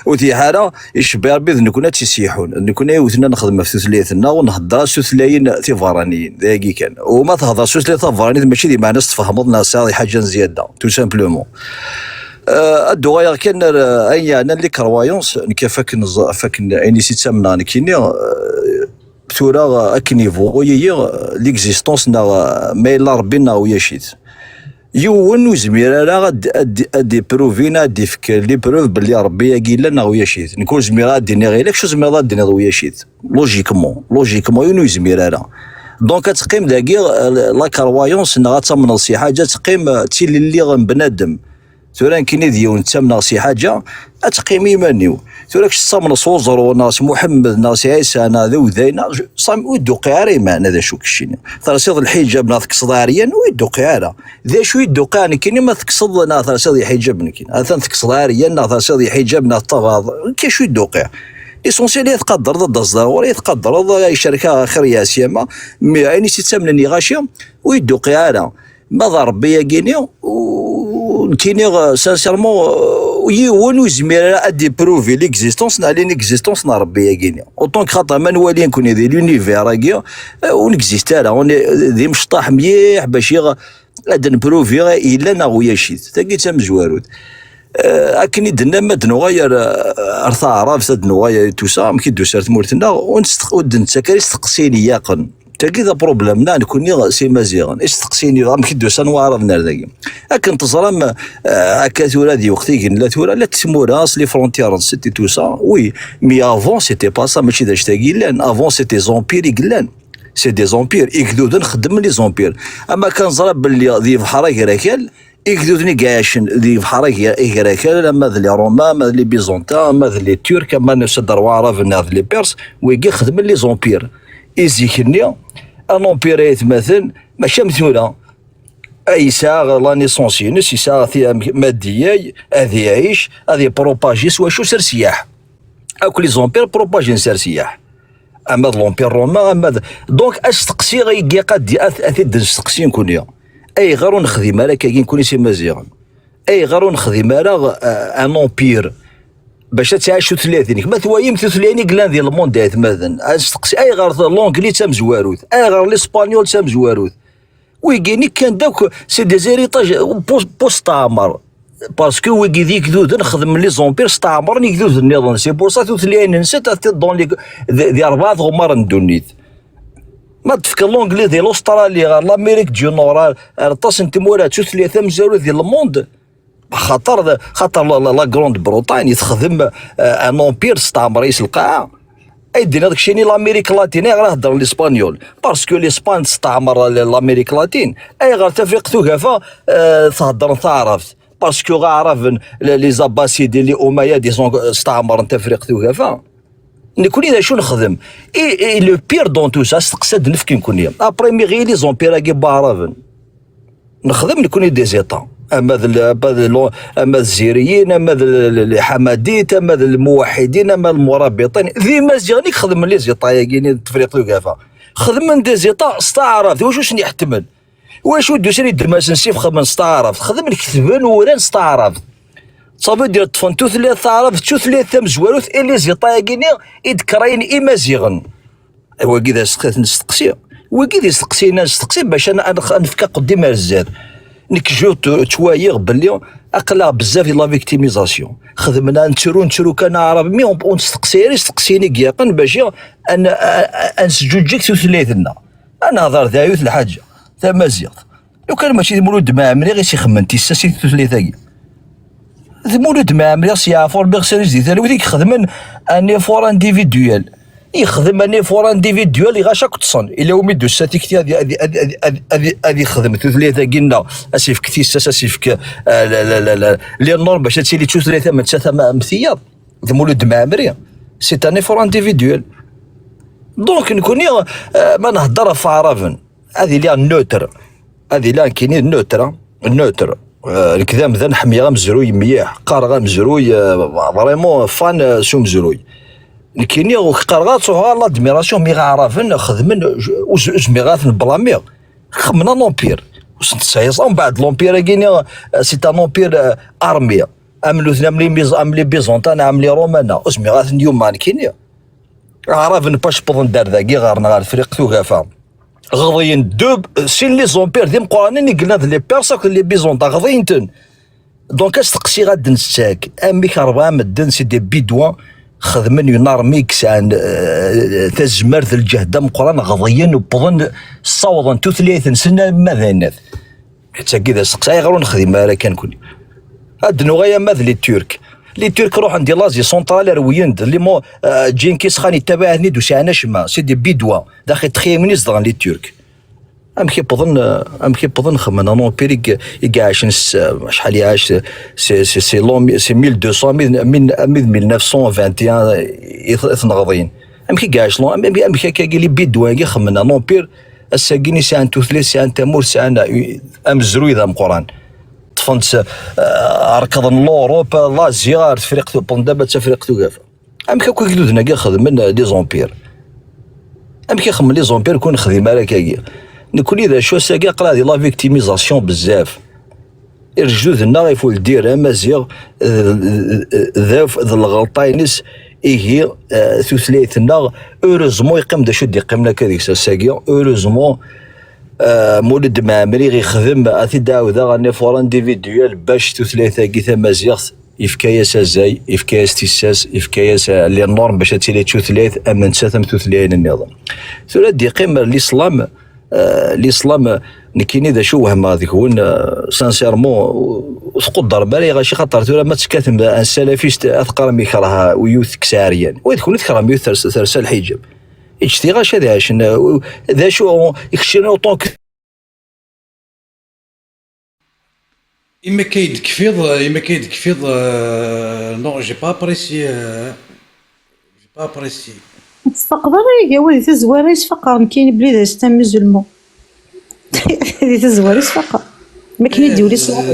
وثي حاله يشبه بيذ نكون تيسيحون نكون وثنا نخدم في ثلاثنا ونهضر سوثلاين ثيفرانيين ذاكي كان وما تهضر سوثلاث ثيفرانيين ماشي ديما ناس تفهموا صافي حاجه زياده تو سامبلومون الدغايا كان اي انا اللي كروايونس كيفاك اني سيت سامنا كيني ثورا اكنيفو ويا ليكزيستونس نا ميلا ربنا ويا شيت يون وزمير راه ادي بروفينا دي فك لي بروف بلي ربي يقيل لنا ويا شيت نكون زمير ديني غيرك شو زمير ديني ويا شيت لوجيكمون يون وزمير راه دونك تقيم داكي لا كروايونس نا غاتمن شي حاجه تقيم تيلي اللي بنادم ثورا كاين ديون تمنا شي حاجه اتقيم يمانيو ثورا كش تصامن صوزر وناس محمد ناس عيسى انا ذو ذينا صام ودو قياري ما هذا شو كشيني ثرصيد الحجاب نا تقصداريا ودو قياره ذا شو يدو قاني كاين ما تقصد نا ثرصيد الحجاب كاين هذا تقصداريا نا ثرصيد الحجاب نا الطغاض كي شو يدو قيا ليسونسيال يتقدر ضد الصدور يتقدر ضد شركه اخرى سيما مي عيني سيتسمنني غاشيه ويدو قياره ما ضرب بيا كينيو كيني سانسيرمون ويون زمير ادي بروفي ليكزيستونس نا ليكزيستونس نا ربي كيني اوطون خاطر ما نوالي نكون ذي لونيفير كيا ونكزيستارا اون ذي مشطاح مليح باش ادن بروفي الا نا ويا شيت تاكي تم زوارود اكني دنا ما دنغاير ارثا عرف دنغاير توسا كي دوسرت مورتنا ونستقود تكريس تقسيني ياقن تاكي ذا بروبليم نكون سي مزيغن استقسيني راه كي دوسا نوارفنا ذاك اكن تزرم هكا ثورا دي وقتي لا ثورا لا تسموراس لي فرونتيير سيتي تو سا وي مي افون سيتي با سا ماشي داش تاكيلان افون سيتي زومبير يقلان سي دي زومبير يكذود نخدم لي زومبير اما كان زرب باللي ذي بحر كراكال يكذودني كاشن ذي بحر كراكال اما ذي روما اما ذي بيزونتا اما ذي ترك اما نصدر وعرف ذي لي بيرس ويجي خدم لي زومبير يزيكني ان امبير يتمثل ماشي مثولا اي ساعه لا نيسونسينس ساعه فيها ماديه هذه يعيش هذه بروباجي سوا شو سر سياح اكل لي زومبير بروباجي سر سياح اما لومبير روما اما دونك اش تقسي غيكي قد اثيد نستقسي نكون اي غير نخدم على كاين كوني سي مزيان اي غير نخدم على ان امبير باش تعيشوا 30 كما ثوايم 30 كلان ديال الموند مثلا استقسي اي غير لونجلي تام زواروث اي غير الاسبانيول تام زواروث ويجيني كان داك سي دي زيريطاج بوستعمر باسكو ويجي ذيك ذود نخدم لي زومبير استعمرني ذود النظام سي بور سا 30 نسيت دون لي دي 4 غمار ندونيت ما تفكر لونجلي ديال استراليا لامريك دو نور طاس انت مورا 30 مزاروث ديال الموند خاطر لا كروند بروطاني تخدم ان امبير استعمر رئيس القاعه ايدينا داك الشيء لامريك لاتين غير نهضر الاسبانيول باسكو الاسبان تستعمر لامريك لاتين اي غير تفريق ثقافه تهضر نتا عرفت باسكو غا عرف لي زاباسيدي لي امياد استعمر تفريق ثقافه نكون اذا شو نخدم اي لو بير دون تو سا استقصد نفكي نكون ابري مي غي لي زومبير كي بعرفن نخدم نكون دي زيطا اما الزيريين اما الحماديت اما الموحدين اما المرابطين ذي مازيغني خدم لي زيطا ياكيني تفريق الوقافه خدم من دي زيطا استعرف واش يحتمل واش دوسري دماس نسيف خدم استعرف خدم الكتبان وران استعرف صافي دير طفن تو ثلاثه عرف تو ثلاثه مزواروث اللي زيطا ياكيني يذكرين اما زيغن هو كذا نستقسي وكذا يستقسينا نستقسي باش انا نفكا قدام الزاد نكجو توايغ باللي اقلع بزاف لا فيكتيميزاسيون خدمنا نترو كان عرب مي اون نستقسيني كياقن باش نسجوجيك ثلاثنا انا هضر دايوث الحاجه تا مزيغ لو كان ماشي مولود معامري غير يخمم تيساسي ثلاثه مولود معامري سيعرفوا بيغسل جديد ثلاثه خدمن اني فور انديفيدويال يخدم اني فور انديفيدوال غاشاك تصن الا هو ميدو ساتيكتي هذه خدمه ثلاثه قلنا اسيف كتيس اسيف لا لي النورم باش تسيلي تشوف ثلاثه من ثلاثه امثيات مولود معامري سي اني فور انديفيدوال دونك نكون ما نهضر في عرفن هذه لي نوتر هذه لا كاينين النوتر الكذا ذا نحمي غمزروي مليح قار غمزروي فريمون فان سو مزروي كاينين وقرغات وها لا دميراسيون مي غعرفن خدمن ميغات بلامير خمنا لومبير واش نتسايص من بعد لومبير كاين سي ان لومبير ارمي املي بيزونطان املي رومانا واش ميغات اليوم كاين عرفن باش بوضن دار ذاكي غارنا غير الفريق ثقافه غضين دو سين لي زومبير ديم قوانين قلنا لي بيرسون لي بيزونطا غضين تن دونك استقسي غاد نستاك امي 4 مدن سي دي بيدوان خدمن ينارميكس عن تزمر ذا الجهد مقران غضيين وبضن صوضا تو ثلاث سنه ماذا ناث حتى كذا سقساي غير نخدم راه كان كوني هاد نوغيا ماذ لي تورك روح عندي لازي سونترال رويند اللي مو جينكيس خاني تبعني دوسي انا شما سي دي بيدوا داخل تخيمني صدغن لي تورك ام كي بظن خمنا نو بيريك يعيش شحال يعيش سي 1200 من 1921 يتنغضين ام كي يعيش ام كي كاين لي بيدوان خمنا نو بير الساكيني سي ان توثلي سي ان تامور سي ان امزروي ذا القران طفنت ركض لوروبا لازيا فريق بوندابا تفريق توقف ام كي كيدودنا كي خدم من لي زومبير ام كي خمم لي زومبير كون خدم على كاكي نكون اذا شو ساكي قرا دي لا فيكتيميزاسيون بزاف الجدودنا غيفول دير مزيغ ذاف الغلطاينس هي ثلاثنا اوروزمون يقيم دا شو يقيمنا كذيك ساكي اوروزمون مولد معمري غيخدم اثي داودا غني فور انديفيدوال باش ثلاثه كي ثمازيغ يفكاياس ازاي يفكاياس تيساس يفكاياس لي نورم باش تيلي ثلاث امن ساتم ثلاثين النظام ثلاث دي قيم الاسلام نكيني ذا شو وهم هذيك هو سانسيرمون تقدر بالي غاشي خاطر ترى ما تكاتم ان سلفيست اثقل ما يكره ويوث كساريا ويكون يذكر ميوث ثرسال الحجاب اجتي غاش هذا ذا شو يكشن اوطونك إما كاين كفيض نو جي با ابريسي تفقد راه ولدي تزواري تفقر كاين بلي ستا مزلمون هذه تزواري تفقر ما كاين يديولي صوت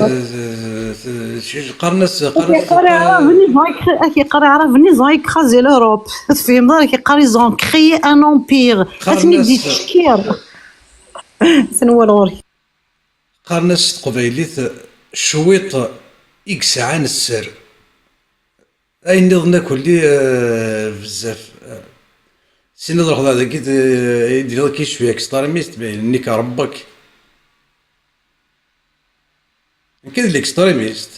قرنس قرا عرفني زايك خازي لوروب تفهم دار كيقري زون كري ان امبير خاصني دي تشكير سنوا الغوري قرنس قبيليت شويط إكس عن السر أي نظن كلي بزاف سين نضرب هذا كيت يدير كي شويه اكستريميست نيك ربك كاين الاكستريميست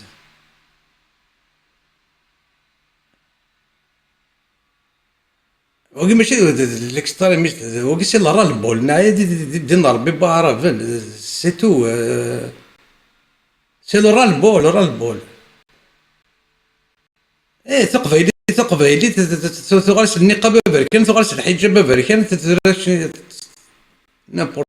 وكي ماشي الاكستريميست وكي سي راه البول نعيا دي نربي بعرف سي تو سي راه البول ايه تقبيلي تقبايلي تغالس النقاب بابركان تغالس الحجاب بابركان نابور